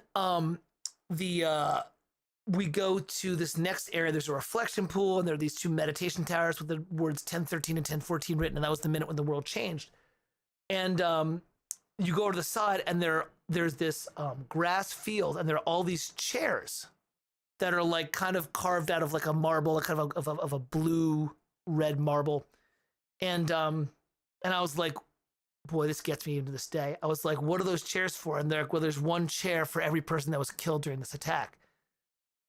we go to this next area. There's a reflection pool, and there are these two meditation towers with the words 1013 and 1014 written, and that was the minute when the world changed. And you go to the side, and there's this grass field, and there are all these chairs that are like kind of carved out of like a marble, like kind of a blue red marble. And I was like, boy, this gets me into this day. I was like, what are those chairs for? And they're like, well, there's one chair for every person that was killed during this attack.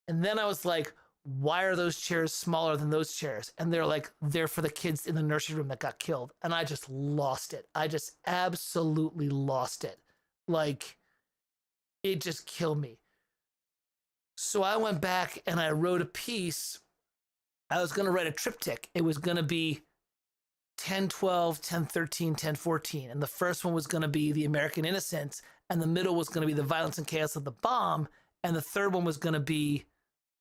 And then I was like, why are those chairs smaller than those chairs? And they're like, they're for the kids in the nursery room that got killed. And I just lost it. I just absolutely lost it. Like, it just killed me. So I went back and I wrote a piece. I was going to write a triptych. It was going to be 1012, 1013, 1014. And the first one was going to be the American innocence. And the middle was going to be the violence and chaos of the bomb. And the third one was going to be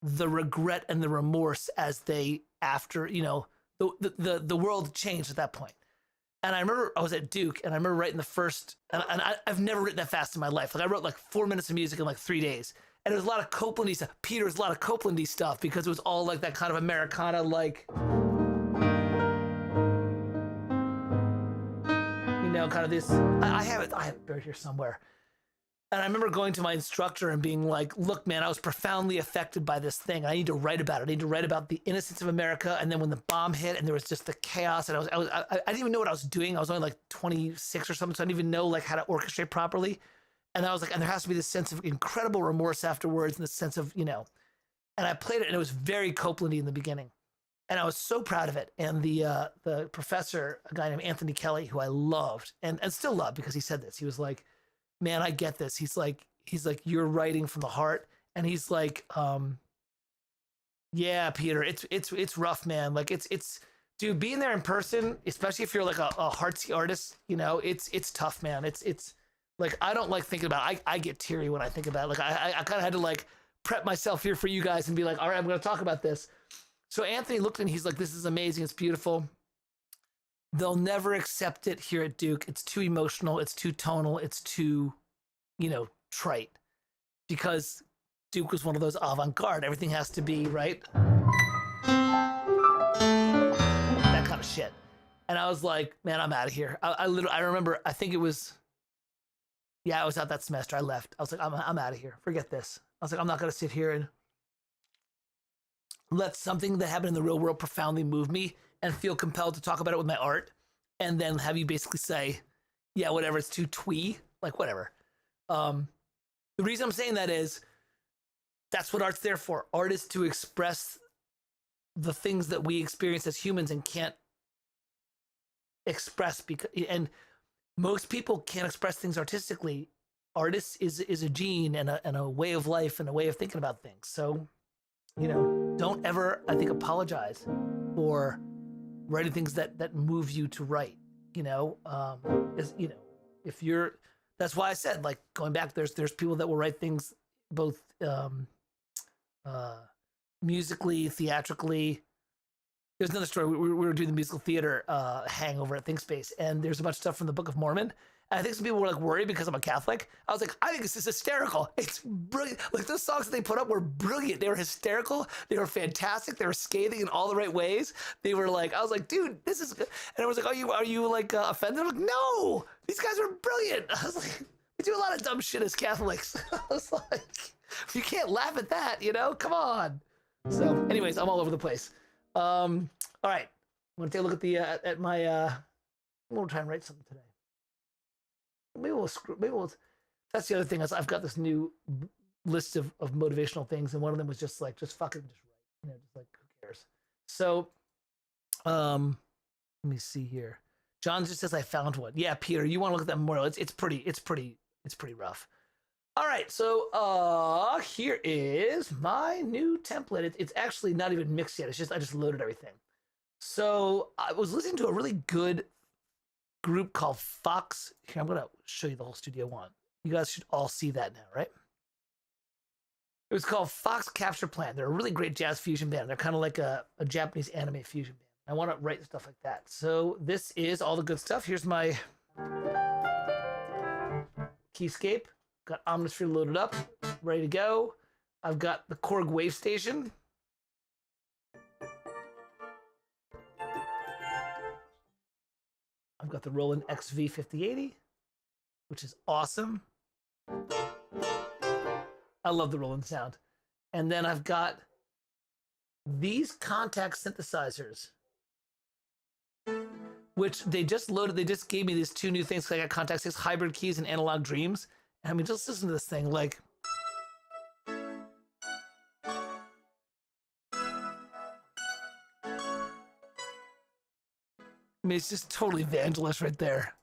the regret and the remorse as they, after, the world changed at that point. And I remember I was at Duke, and I remember writing the first, and I've never written that fast in my life. Like I wrote like 4 minutes of music in like 3 days. And there was a lot of Copelandy stuff. Peter, was a lot of Copelandy stuff because it was all like that kind of Americana, like, kind of this. I have it buried here somewhere. And I remember going to my instructor and being like, look, man, I was profoundly affected by this thing. I need to write about it. I need to write about the innocence of America. And then when the bomb hit and there was just the chaos, and I didn't even know what I was doing. I was only like 26 or something. So I didn't even know like how to orchestrate properly. And I was like, and there has to be this sense of incredible remorse afterwards, and this sense of, and I played it, and it was very Copelandy in the beginning. And I was so proud of it. And the professor, a guy named Anthony Kelly, who I loved and still love because he said this, he was like, man, I get this. He's like, you're writing from the heart. And he's like, yeah, Peter, it's rough, man. Like it's, dude, being there in person, especially if you're like a artsy artist, it's tough, man. It's like, I don't like thinking about it. I get teary when I think about it. Like I kind of had to like prep myself here for you guys and be like, all right, I'm going to talk about this. So Anthony looked and he's like, this is amazing. It's beautiful. They'll never accept it here at Duke. It's too emotional. It's too tonal. It's too, trite. Because Duke was one of those avant-garde. Everything has to be, right? That kind of shit. And I was like, man, I'm out of here. I remember, I think it was, I was out that semester. I left. I was like, I'm out of here. Forget this. I was like, I'm not going to sit here and let something that happened in the real world profoundly move me and feel compelled to talk about it with my art, and then have you basically say, yeah, whatever, it's too twee, like whatever. The reason I'm saying that is that's what art's there for. Art is to express the things that we experience as humans and can't express, and most people can't express things artistically. Artists is a gene and a way of life and a way of thinking about things. So, don't ever, I think, apologize for writing things that move you to write. Is if you're, that's why I said, like, going back, there's people that will write things both uh, musically, theatrically. There's another story. We were doing the musical theater hangover at ThinkSpace, and there's a bunch of stuff from the Book of Mormon. And I think some people were like worried because I'm a Catholic. I was like, I think this is hysterical. It's brilliant. Like, those songs that they put up were brilliant. They were hysterical. They were fantastic. They were scathing in all the right ways. They were like, I was like, dude, this is good. And I was like, are you like offended? I'm like, no, these guys are brilliant. I was like, we do a lot of dumb shit as Catholics. I was like, you can't laugh at that, come on. So anyways, I'm all over the place. All right, I'm gonna take a look at the at my I'm gonna try and write something today. Maybe we'll that's the other thing, is I've got this new list of motivational things, and one of them was just fucking just write, just like, who cares. So let me see here. John just says I found one. Yeah, Peter, you want to look at that more. It's pretty rough. All right, so here is my new template. It's actually not even mixed yet. It's just I just loaded everything. So I was listening to a really good group called Fox. Here, I'm gonna show you the whole Studio One. You guys should all see that now, right? It was called Fox Capture Plan. They're a really great jazz fusion band. They're kind of like a Japanese anime fusion band. I want to write stuff like that. So this is all the good stuff. Here's my keyscape. Got Omnisphere loaded up, ready to go. I've got the Korg Wave Station. I've got the Roland XV5080, which is awesome. I love the Roland sound. And then I've got these Contact synthesizers, which they just loaded. They just gave me these two new things. I got Contact 6 hybrid keys and analog dreams. I mean, just listen to this thing, like. I mean, it's just totally Vangelis right there.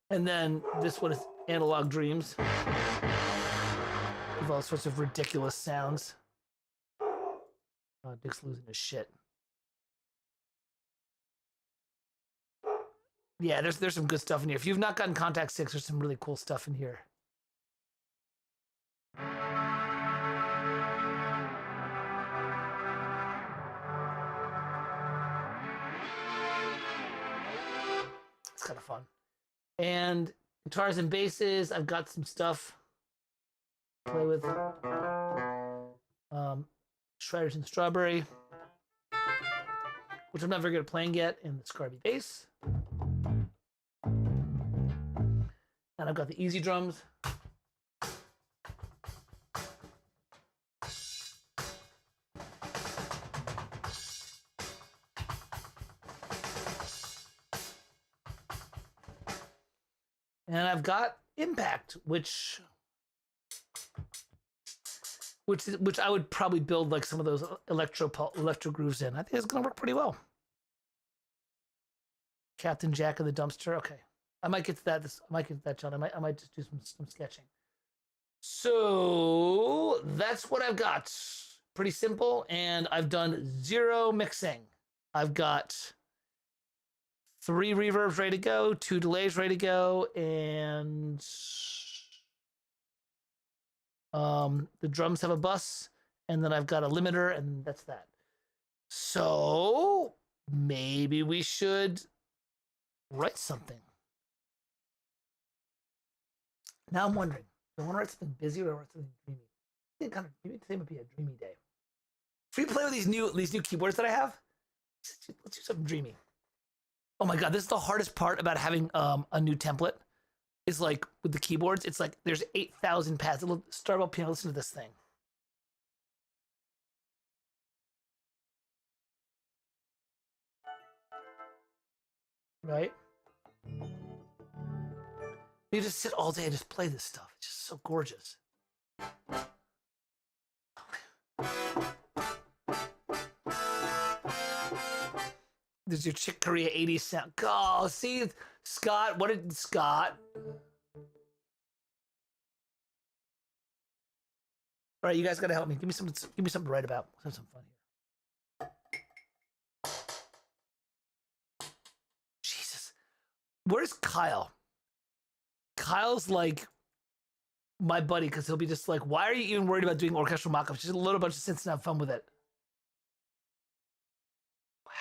And then this one is Analog Dreams, with all sorts of ridiculous sounds. Dick's losing his shit. Yeah, there's some good stuff in here. If you've not gotten Contact 6, there's some really cool stuff in here. It's kind of fun. And guitars and basses, I've got some stuff to play with. Shredders and Strawberry, which I'm not very good at playing yet, and the Scarby bass. And I've got the Easy Drums. And I've got Impact, which I would probably build like some of those electro grooves in. I think it's gonna work pretty well. Captain Jack in the Dumpster. Okay, I might get to that. I might get to that, John. I might just do some sketching. So that's what I've got. Pretty simple, and I've done 0 mixing. I've got 3 reverbs ready to go, 2 delays ready to go, and the drums have a bus, and then I've got a limiter, and that's that. So maybe we should write something. Now I'm wondering, do I want to write something busy or write something dreamy? I think maybe today might be a dreamy day. If we play with these new keyboards that I have, let's do something dreamy. Oh my god, this is the hardest part about having a new template. Is like with the keyboards, it's like there's 8,000 pads. Start up piano, listen to this thing. Right? You just sit all day and just play this stuff. It's just so gorgeous. There's your Chick Corea 80s sound. Oh, see, Scott, what did Scott? All right, you guys gotta help me. Give me something to write about. Let's have some fun here. Jesus, where's Kyle? Kyle's like my buddy because he'll be just like, "Why are you even worried about doing orchestral mock-ups? Just a little bunch of synths and have fun with it." Wow.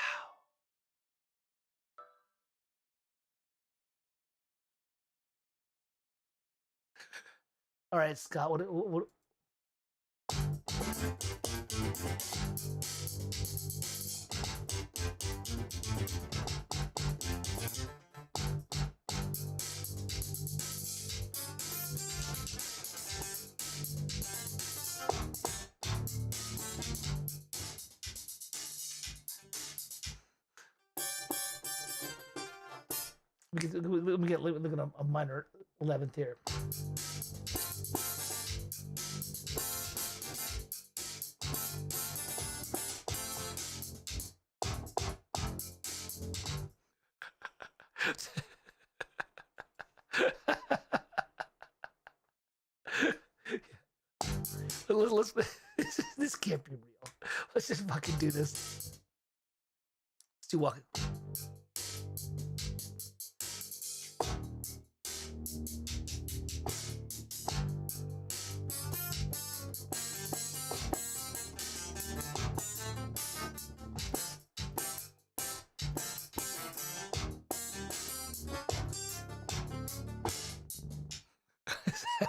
All right, Scott. What let me look at a minor 11th here. let's this can't be real. Let's just fucking do this. Let's do walking.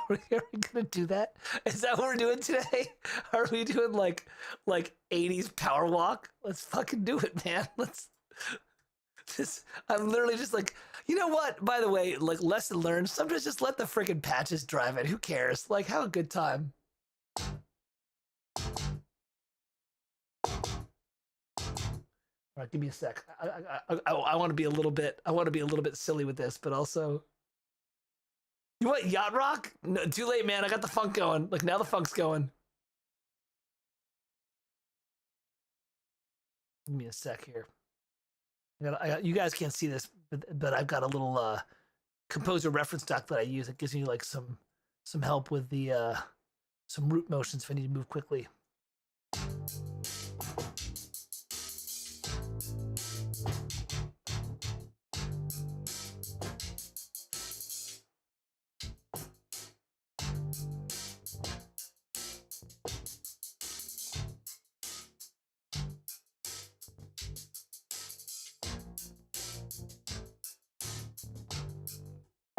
Are we gonna do that? Is that what we're doing today? Are we doing like 80s power walk? Let's fucking do it, man. Let's this I'm literally just like, you know what? By the way, like lesson learned, sometimes just let the freaking patches drive it. Who cares? Like have a good time. All right, give me a sec. I want to be a little bit silly with this, but also you want yacht rock? No, too late, man. I got the funk going. Like now the funk's going. Give me a sec here. You guys can't see this, but I've got a little composer reference doc that I use. It gives me like some help with the some root motions if I need to move quickly.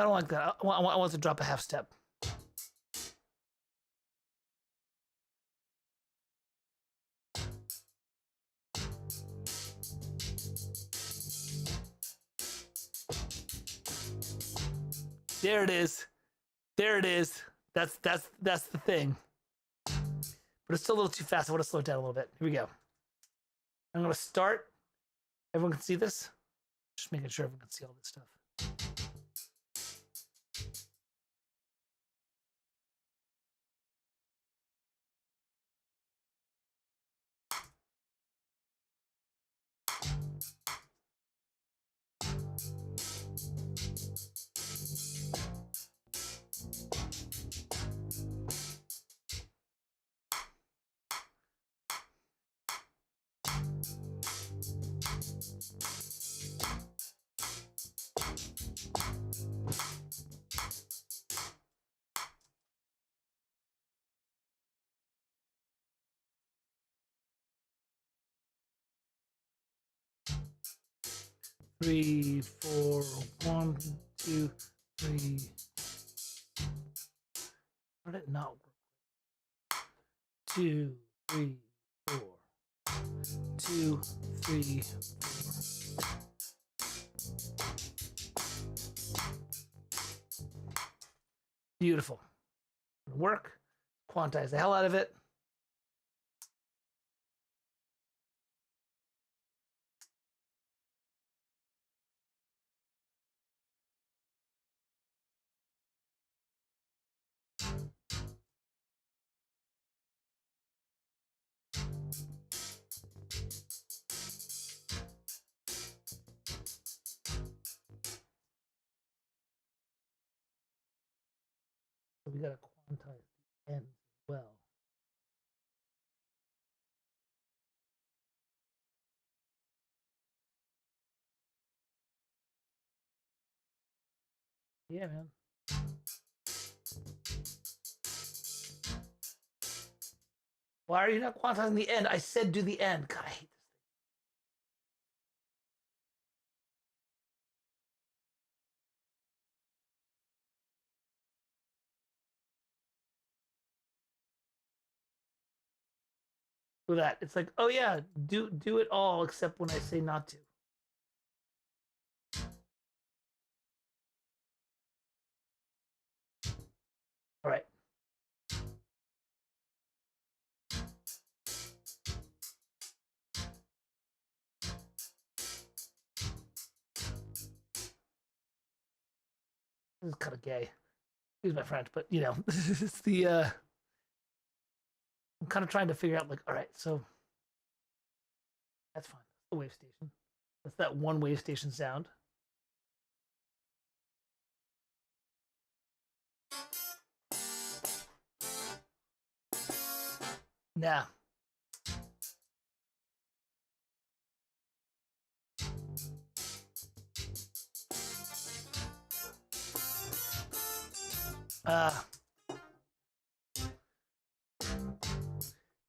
I don't like that. I want to drop a half step. There it is. There it is. That's the thing. But it's still a little too fast. I want to slow it down a little bit. Here we go. I'm going to start. Everyone can see this? Just making sure everyone can see all this stuff. Three, four, 1, 2, 3. How did it not work? 2, 3, 4. 2, 3, 4. Beautiful. Work. Quantize the hell out of it. So we got to quantize the ends as well. Yeah, man. Why are you not quantizing the end? I said do the end. God, I hate this. With that, it's like, oh yeah, do it all except when I say not to. All right. This is kind of gay. Excuse my French, but you know, it's the I'm kind of trying to figure out like, all right, so that's fine. That's the wave station. That's that one wave station sound. Nah.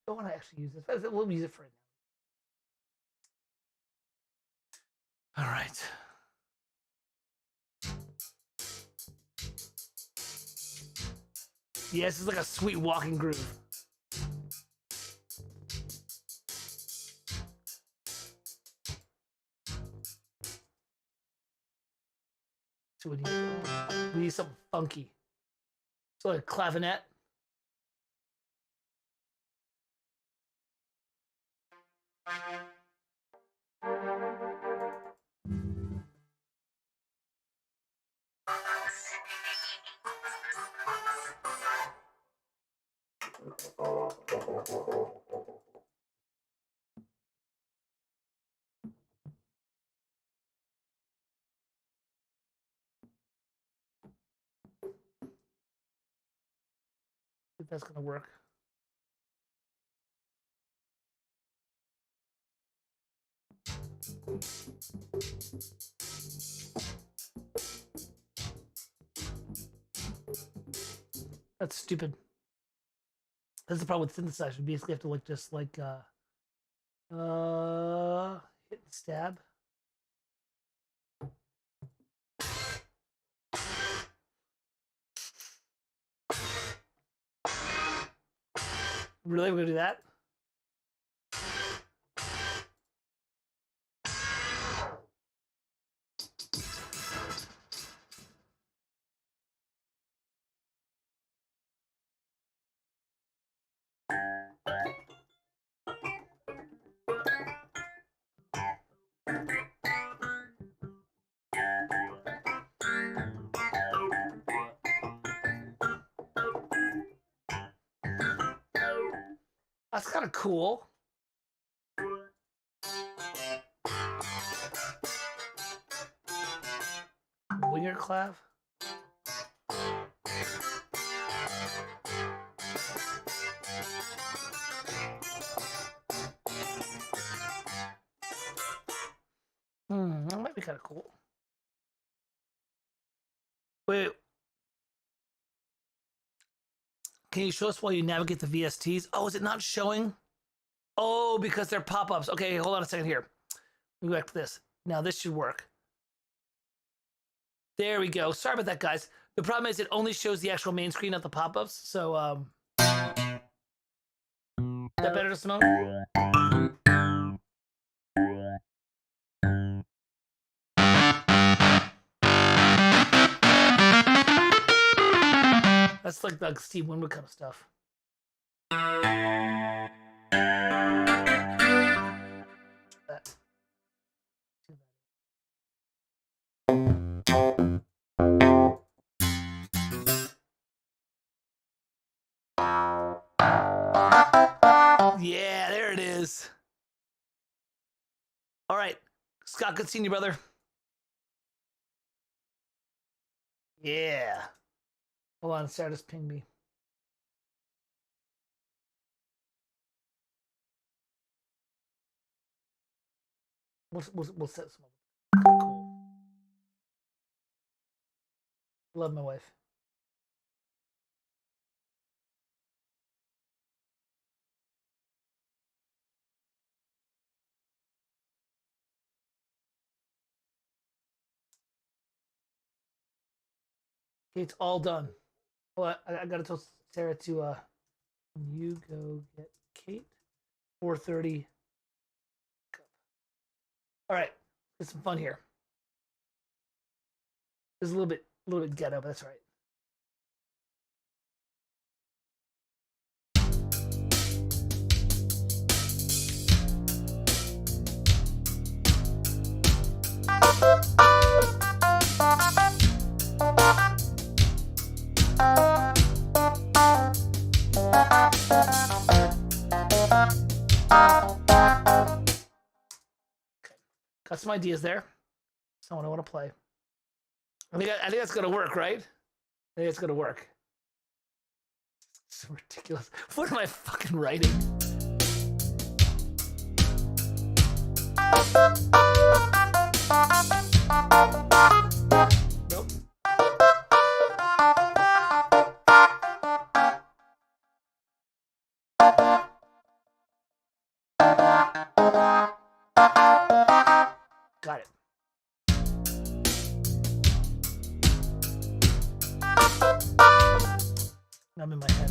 Don't want to actually use this. We'll use it for right now. All right. Yeah, this is like a sweet walking groove. So we need something funky. So like a clavinet. If that's gonna work. That's stupid. That's the problem with synthesizer. You basically have to like just like hit and stab. Really, we're gonna do that? That's kind of cool. Winger clav. That might be kind of cool. Wait, can you show us while you navigate the VSTs? Oh, is it not showing? Oh, because they're pop-ups. Okay, hold on a second here. Let me go back to this. Now this should work. There we go. Sorry about that, guys. The problem is it only shows the actual main screen, not the pop-ups. So, is that better, Simone? That's like the Steve Winwood kind of stuff. That. Yeah, there it is. All right. Scott, good seeing you, brother. Yeah. Hold on, Sarah just pinged me. We'll set some up. Cool. Love my wife. Okay, it's all done. Well, I gotta tell Sarah to can you go get Kate? 4:30. All right, get some fun here. It's a little bit ghetto, but that's all right. Got some ideas there. Someone I want to play. I think that's gonna work, right? I think it's gonna work. It's ridiculous. What am I fucking writing? Nope. Got it. I'm in my head.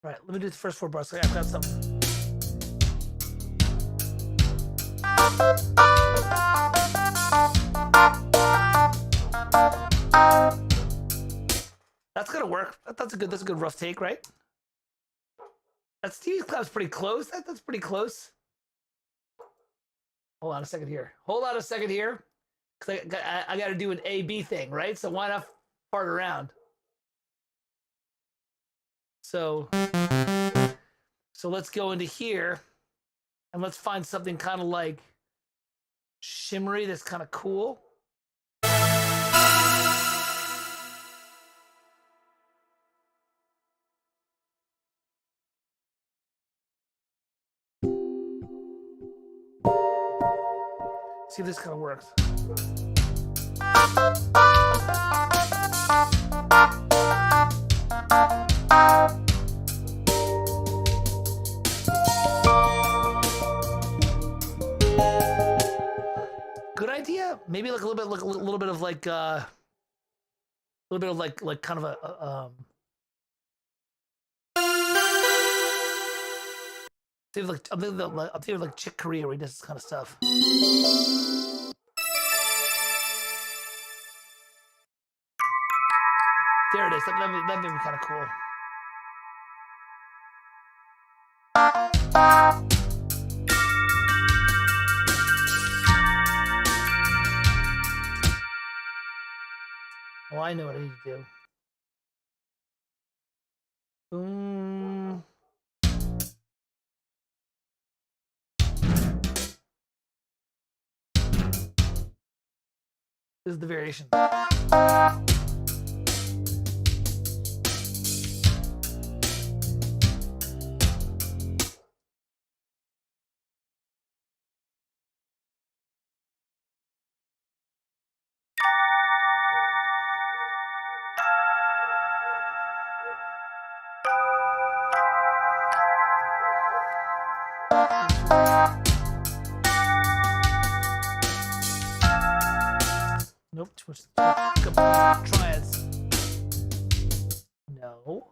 All right, let me do the first 4 bars. I've got something. That's gonna work. That's a good rough take, right? That Stevie clap's pretty close. That's pretty close. Hold on a second here. Because I got to do an A-B thing, right? So why not fart around? So let's go into here and let's find something kind of like shimmery that's kind of cool. See if this kind of works. Good idea. Maybe like a little bit of like a little bit of like kind of a I'm thinking of like Chick Corea where he does this kind of stuff. There it is. That made me kind of cool. Oh, I know what I need to do. Boom. This is the variation. Nope, too much. Triads. No.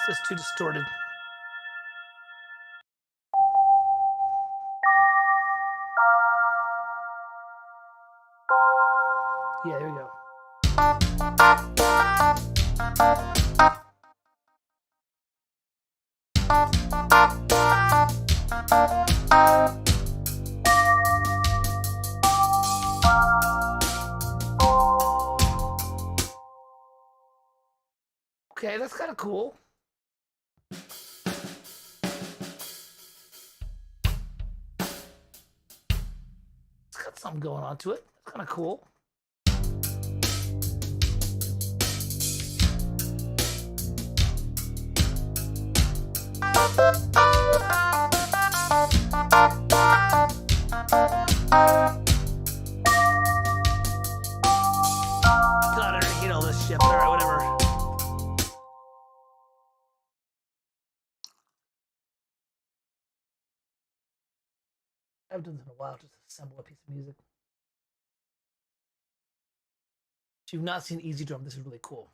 That's too distorted. Yeah, there we go. Okay, that's kind of cool. It's got something going on to it. It's kind of cool. God, I hate all this shit. All right, whatever. I haven't done this in a while. Just assemble a piece of music. If you've not seen Easy Drum, this is really cool.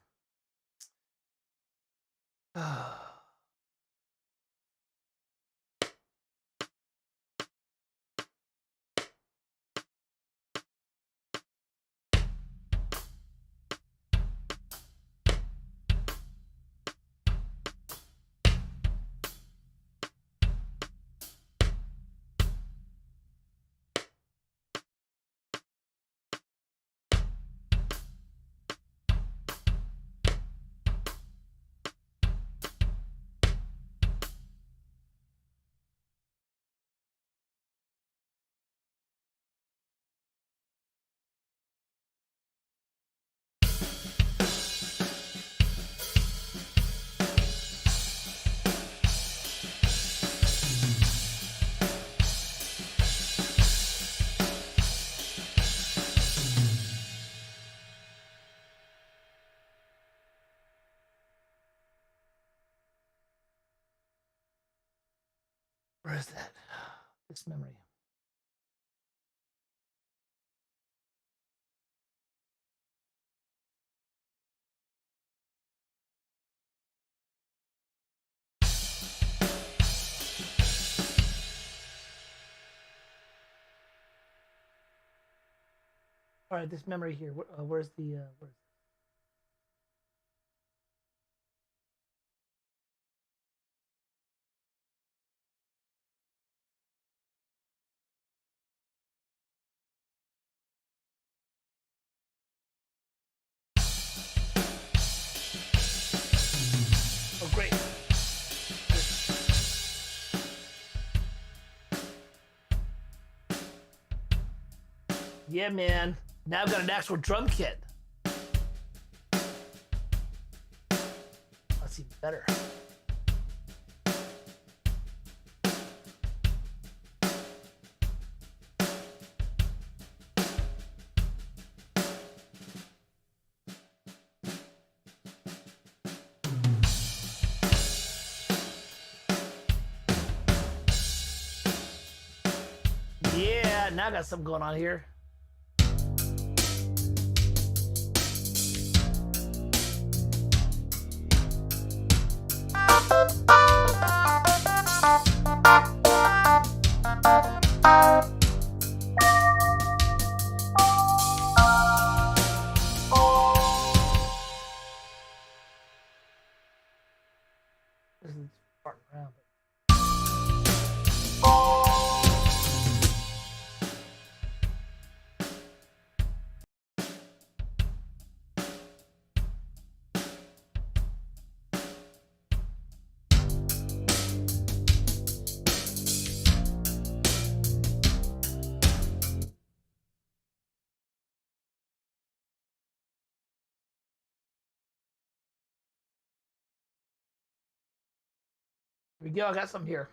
Where is that? This memory. All right, this memory here. Where's the? Where's Oh, great. Yeah, man. Now I've got an actual drum kit. That's even better. Yeah, now I got something going on here. This is farting around. Here we go. I got some here.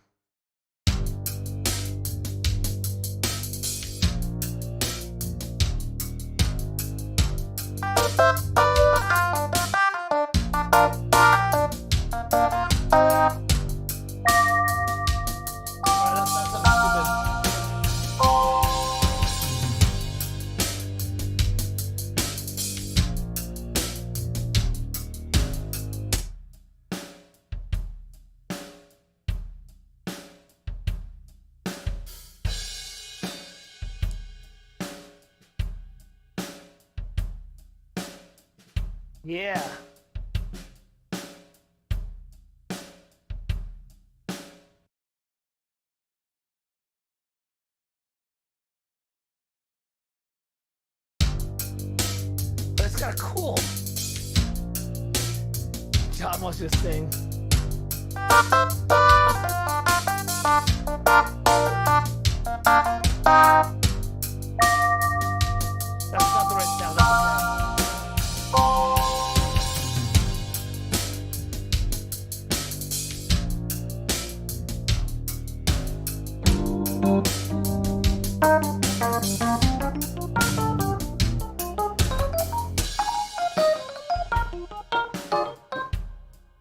Yeah. It's kind of cool. John wants you to sing. That's not the right sound.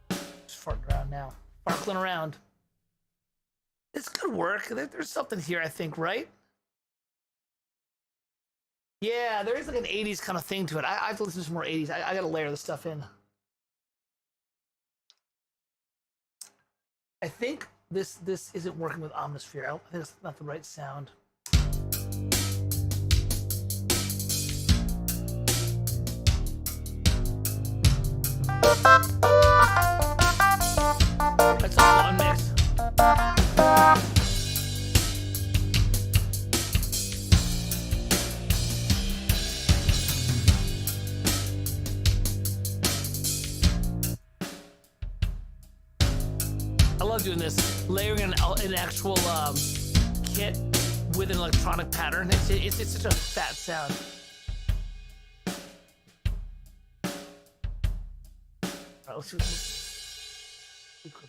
That's just farting around now. Farkling around. It's good work. There's something here, I think, right? Yeah, there is like an 80s kind of thing to it. I have to listen to some more 80s. I gotta layer this stuff in. I think this isn't working with Omnisphere. I think it's not the right sound. That's all unmixed. I love doing this, layering an actual kit with an electronic pattern. It's such a fat sound. All right, let's see what.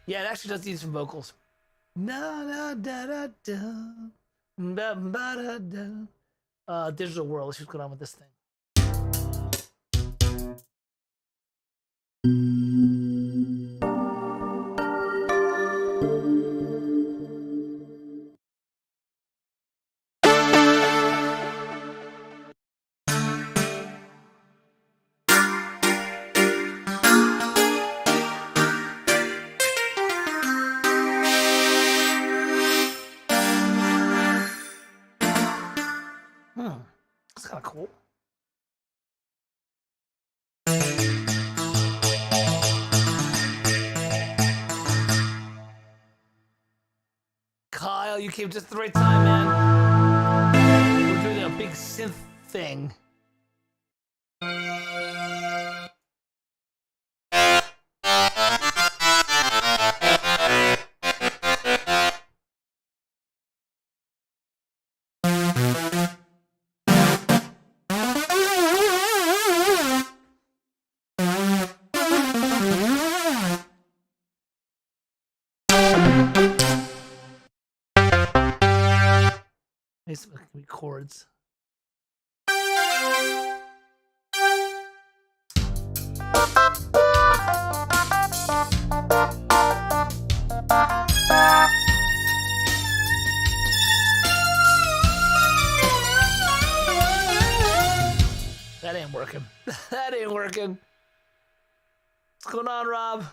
Yeah, it actually does need some vocals. Na da da da da, ba ba da da. Digital world. Let's see what's going on with this thing. That's kind of cool. Kyle, you came just at the right time, man. We're doing a big synth thing. These can be chords. That ain't working. That ain't working. What's going on, Rob?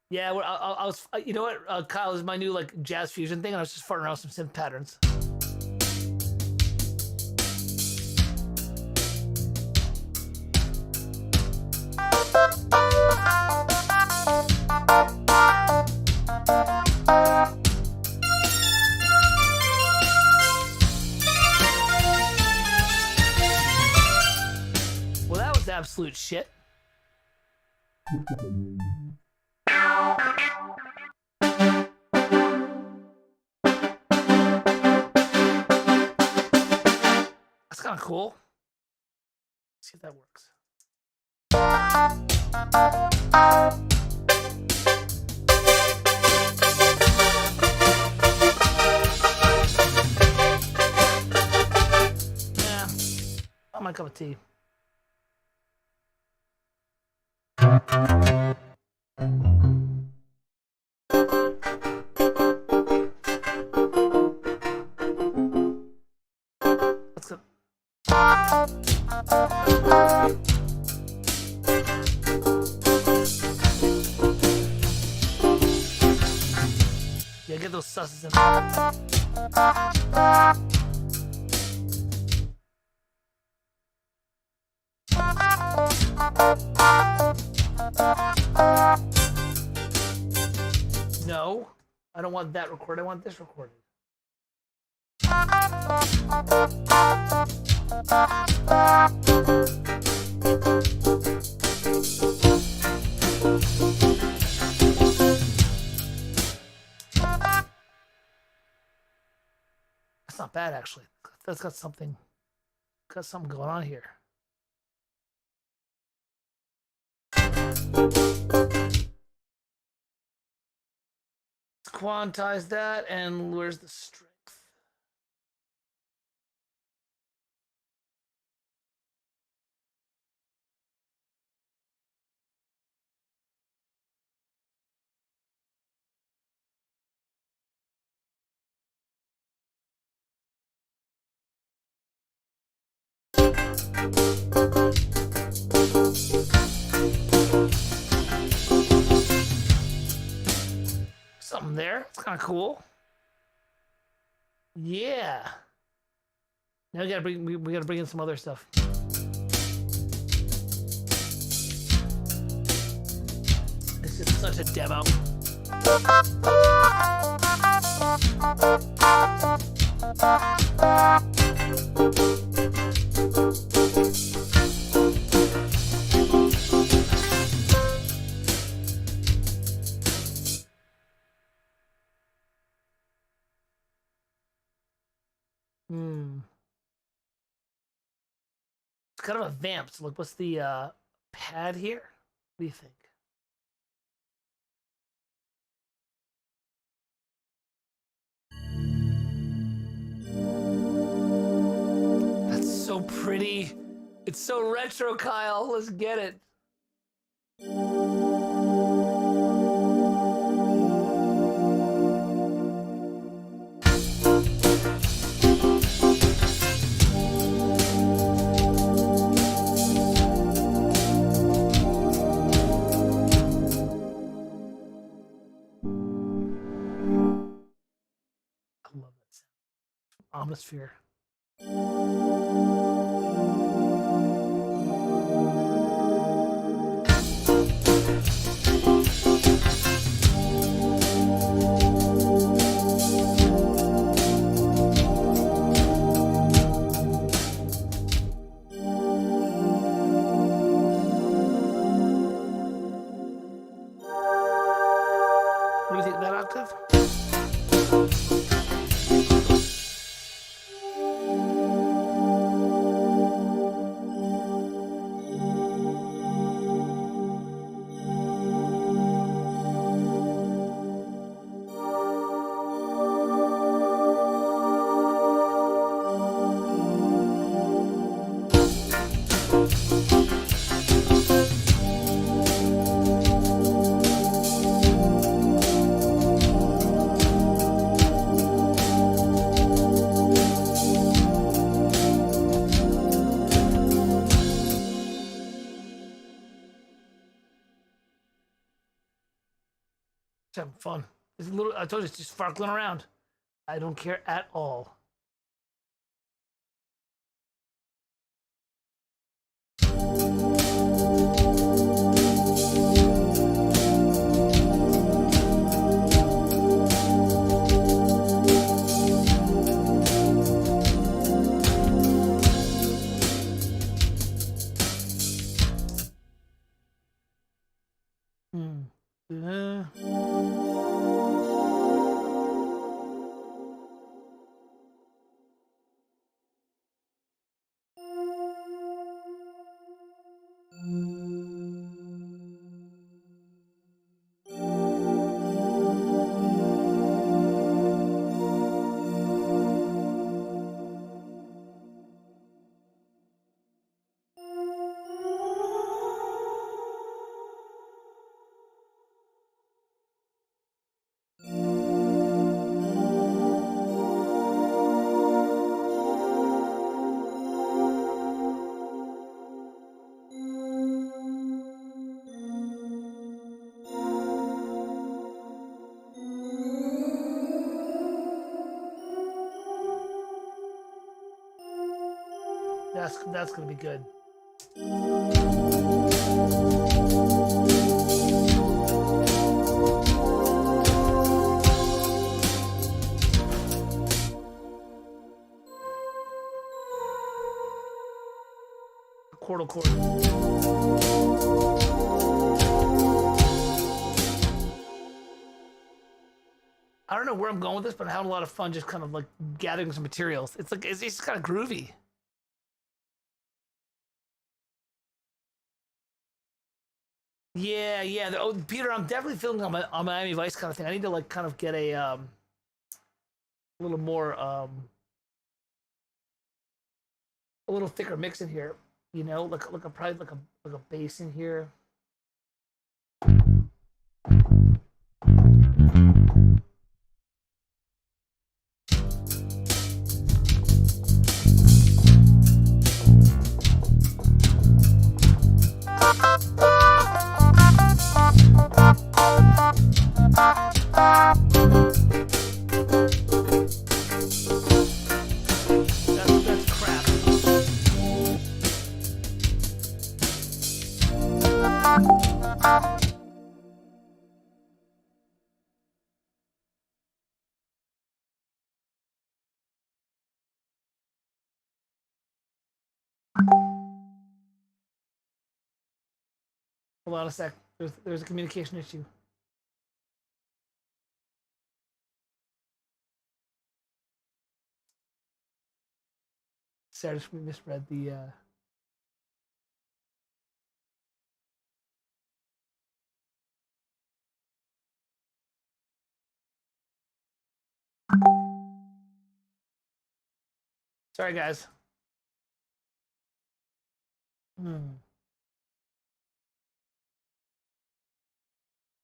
Yeah, I was. You know what, Kyle, is my new like jazz fusion thing, and I was just farting around with some synth patterns. Well, that was absolute shit. That's kind of cool. Let's see if that works. Yeah, not my cup of tea. Let's go. Yeah, get those susses in. No, I don't want that recorded. I want this recorded. That's not bad, actually. That's got something going on here. Let's quantize that, and where's the strength? Something there. It's kind of cool. Yeah. Now we gotta bring in some other stuff. This is such a demo. It's kind of a vamp. So look, what's the pad here? What do you think? That's so pretty. It's so retro, Kyle. Let's get it. I love that sound. Atmosphere. What do you think of that octave? Having fun. It's a little. I told you, it's just farkling around. I don't care at all. That's gonna be good. cord. I don't know where I'm going with this, but I'm having a lot of fun just kind of like gathering some materials. It's like it's just kind of groovy. Yeah. Oh, Peter, I'm definitely feeling on Miami Vice kind of thing. I need to like kind of get a little more a little thicker mix in here. You know, like a probably like a bass in here. That's crap. Hold on a sec. There's a communication issue. Sorry, I just misread the. Sorry, guys.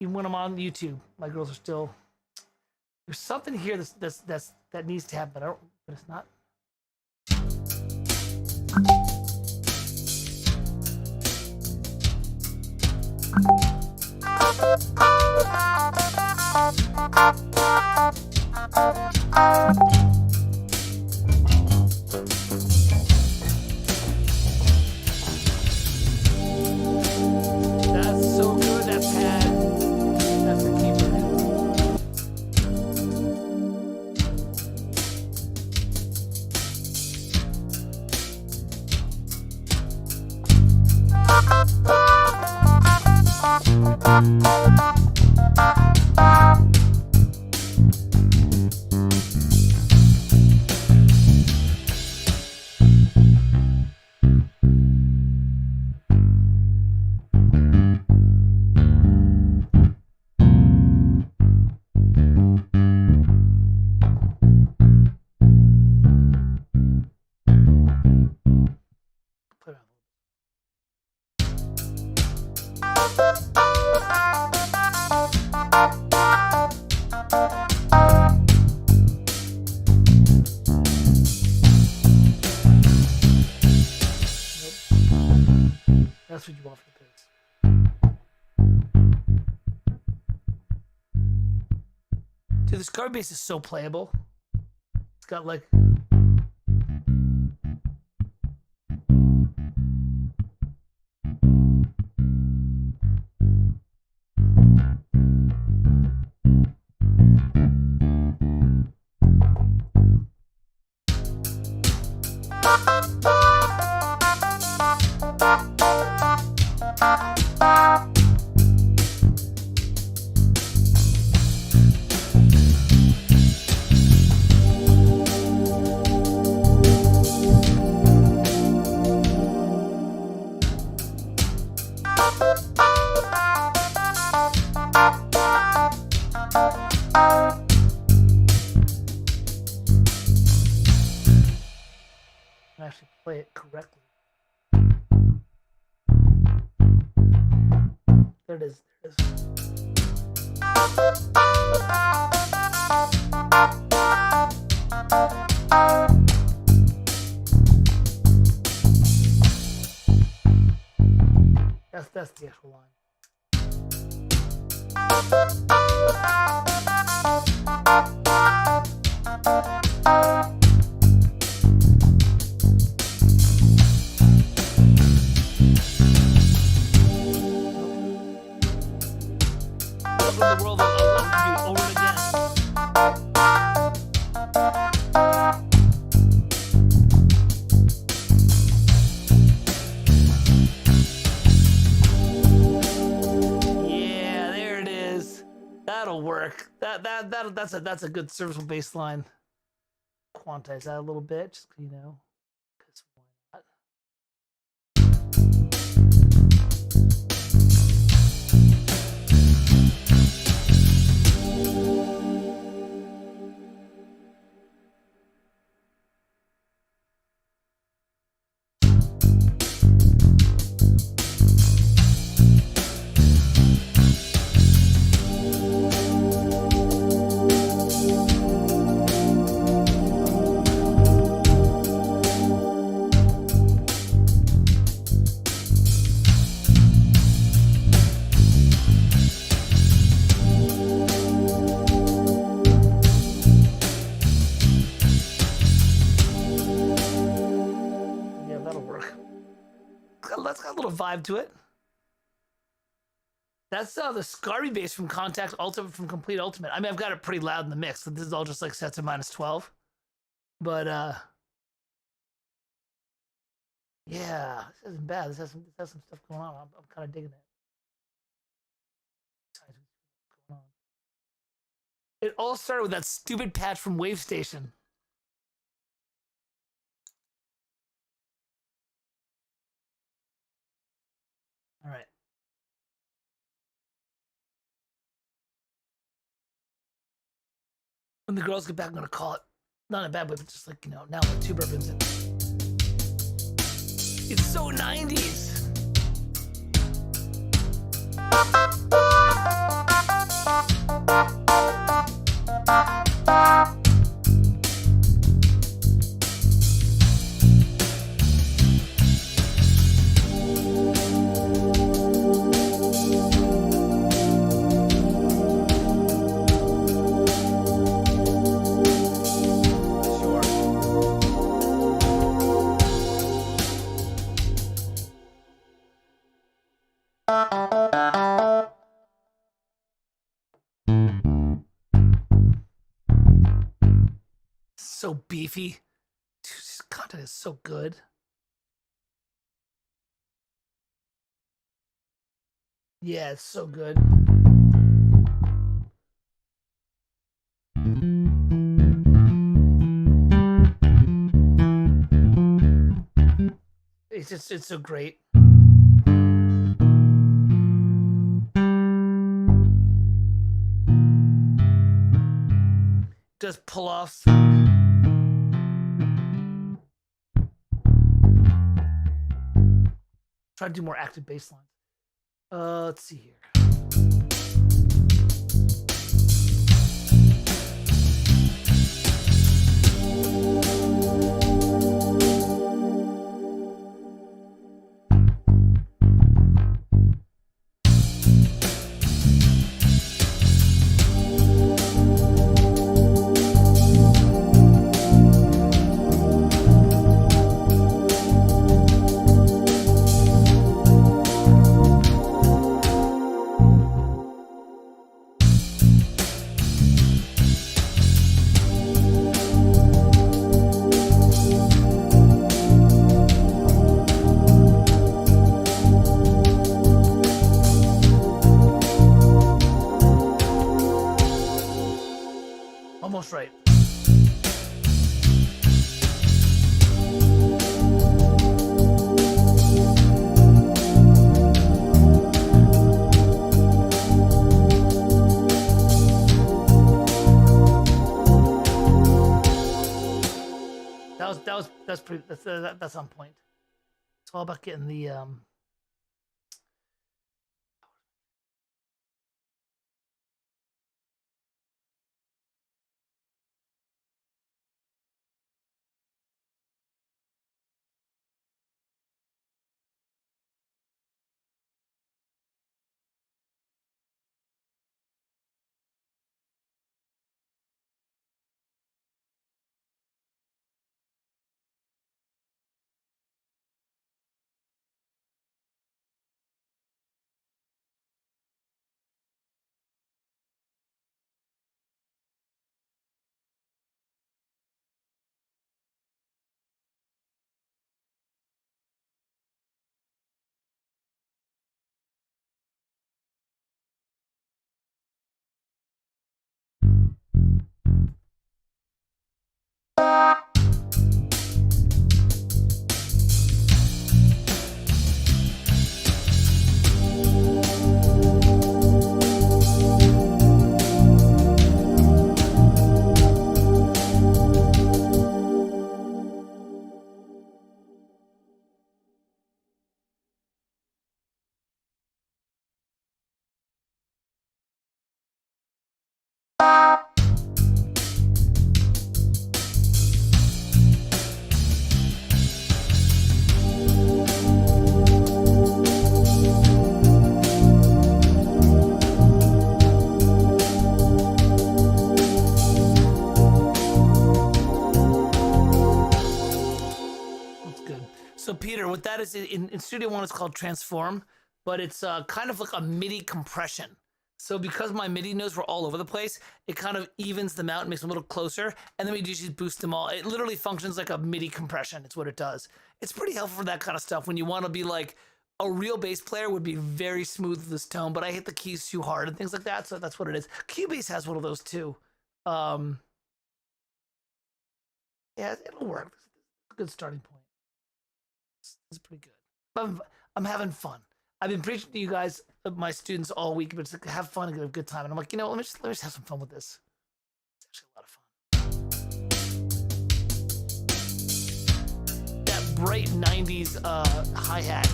Even when I'm on YouTube, my girls are still. There's something here that needs to happen, but I don't. But it's not. That's so good. That pad. That's the keeper. That's what you want for the picks. Dude, this card base is so playable. It's got like. Actually play it correctly. There it is. There it is. That's the actual line. The world of love over again. that's a good serviceable baseline. Quantize that a little bit, just because why not? That's got a little vibe to it. That's the Scarby bass from Contact Ultimate from Complete Ultimate. I mean, I've got it pretty loud in the mix. This is all just like set to -12. But yeah, this isn't bad. This has some stuff going on. I'm kind of digging it. It all started with that stupid patch from Wave Station. All right. When the girls get back, I'm gonna call it. Not in a bad way, but just like, now with two bourbons. It's so 90s. So beefy. Dude, this content is so good. Yeah, it's so good. It's so great. Does pull-offs. Try to do more active bass lines. Let's see here. Almost right. That's on point. It's all about getting the here. What that is in Studio One, it's called transform, but it's kind of like a MIDI compression. So because my MIDI notes were all over the place, it kind of evens them out and makes them a little closer. And then we just boost them all. It literally functions like a MIDI compression. It's what it does. It's pretty helpful for that kind of stuff when you want to be like, a real bass player would be very smooth with this tone, but I hit the keys too hard and things like that. So that's what it is. Cubase has one of those too. Yeah, it'll work. It's a good starting point. It's pretty good. I'm having fun. I've been preaching to you guys, my students, all week, but it's like, have fun and get a good time. And I'm like, you know, let me just have some fun with this. It's actually a lot of fun. That bright 90s hi-hat.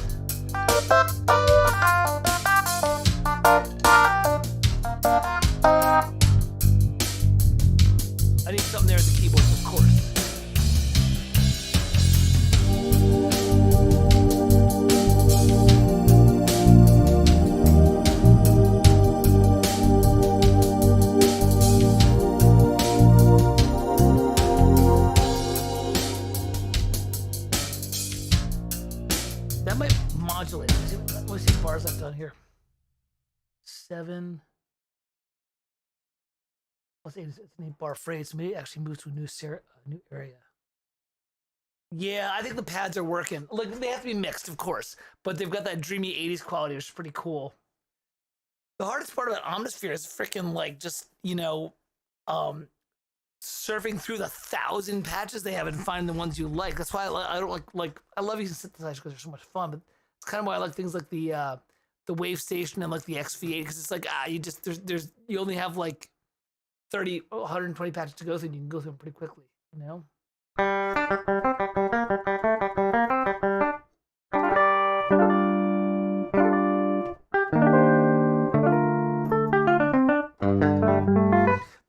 I need something there at the keyboards, of course. That might modulate. Let me see bars I've done here. 7 plus 8 is an 8-bar phrase. So maybe it actually moves to a new area. Yeah, I think the pads are working. Like, they have to be mixed, of course, but they've got that dreamy 80s quality, which is pretty cool. The hardest part about Omnisphere is freaking like just, you know, surfing through the 1,000 patches they have and finding the ones you like. That's why I don't like I love using synthesizers because they're so much fun, but it's kind of why I like things like the Wave Station and like the XV8, because it's like you only have like 120 patches to go through and you can go through them pretty quickly, you know?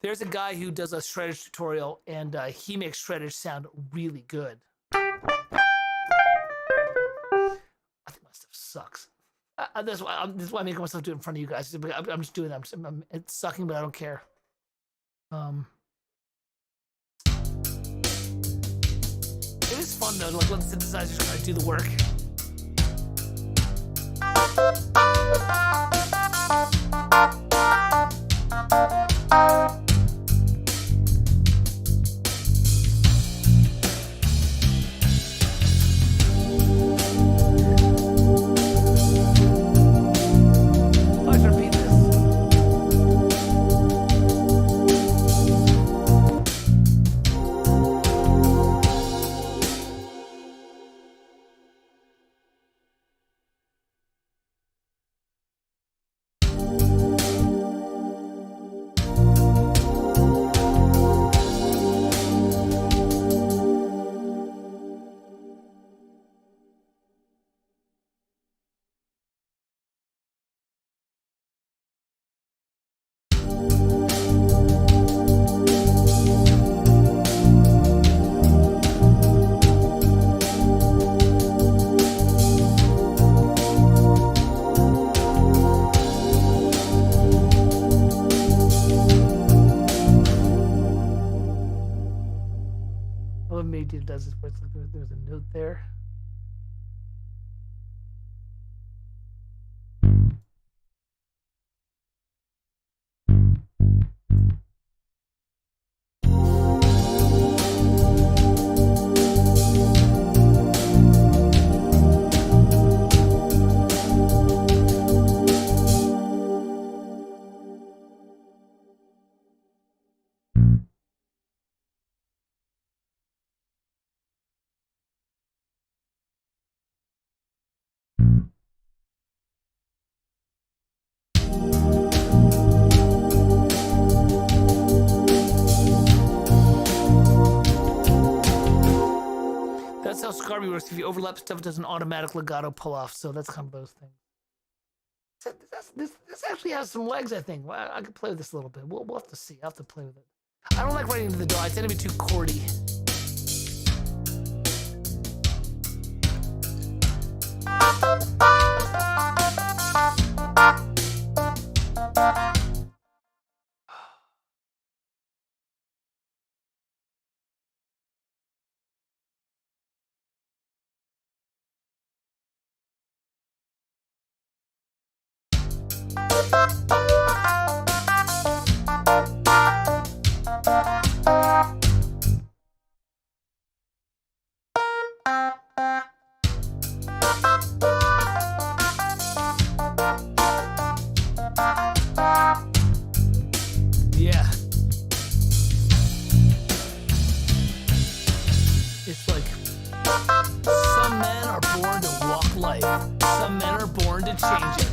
There's a guy who does a shreddage tutorial, and he makes shreddage sound really good. I think my stuff sucks. That's why I'm making myself do it in front of you guys. I'm just doing it. It's sucking, but I don't care. It is fun though to like let the synthesizers kind of do the work. Let's repeat this. What maybe it does is where it's like there's a note there. That's how Scarby works. If you overlap stuff, it does an automatic legato pull off. So that's kind of those things. This actually has some legs, I think. I could play with this a little bit. We'll have to see. I'll have to play with it. I don't like writing into the door. I tend to be too chordy.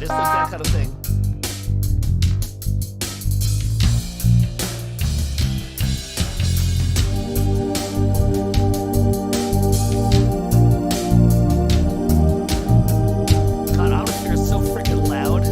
It's like that kind of thing. God, atmosphere is so freaking loud.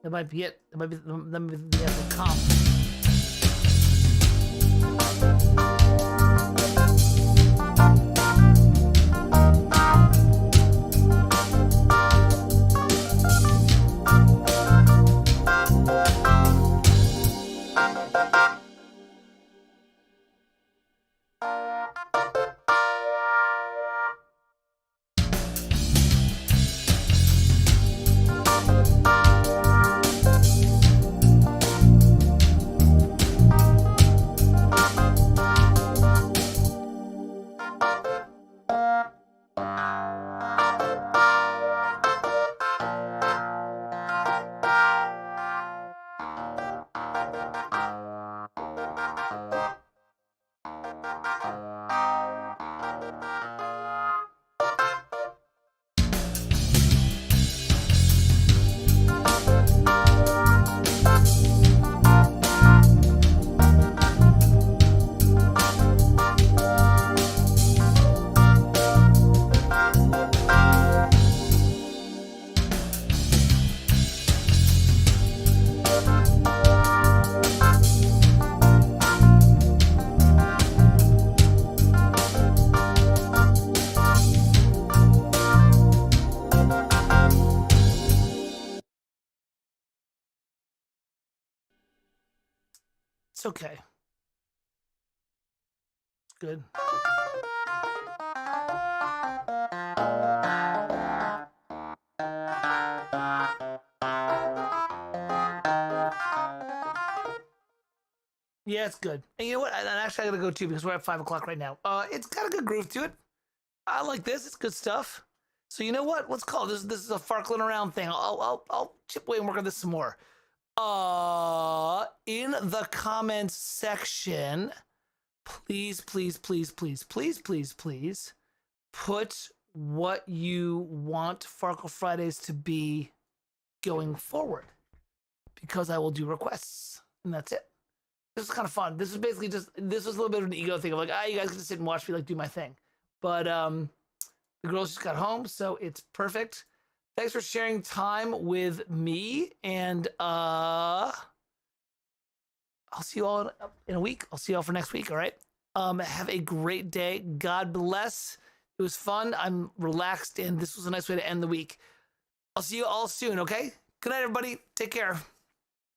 That might be it. That might be the actual comp. It's okay. It's good. Yeah, it's good. And you know what? Actually, I gotta go too because we're at 5 o'clock right now. It's got a good groove to it. I like this. It's good stuff. So you know what? Let's call this. This is a Farklin around thing. I'll chip away and work on this some more. In the comments section, please put what you want Farkle Fridays to be going forward, because I will do requests, and that's it. This is kind of fun. This is basically just, this was a little bit of an ego thing of like, you guys can just sit and watch me like do my thing. But the girls just got home, so it's perfect. Thanks for sharing time with me, and I'll see you all in a week. I'll see you all for next week, all right? Have a great day. God bless. It was fun. I'm relaxed, and this was a nice way to end the week. I'll see you all soon, okay? Good night, everybody. Take care.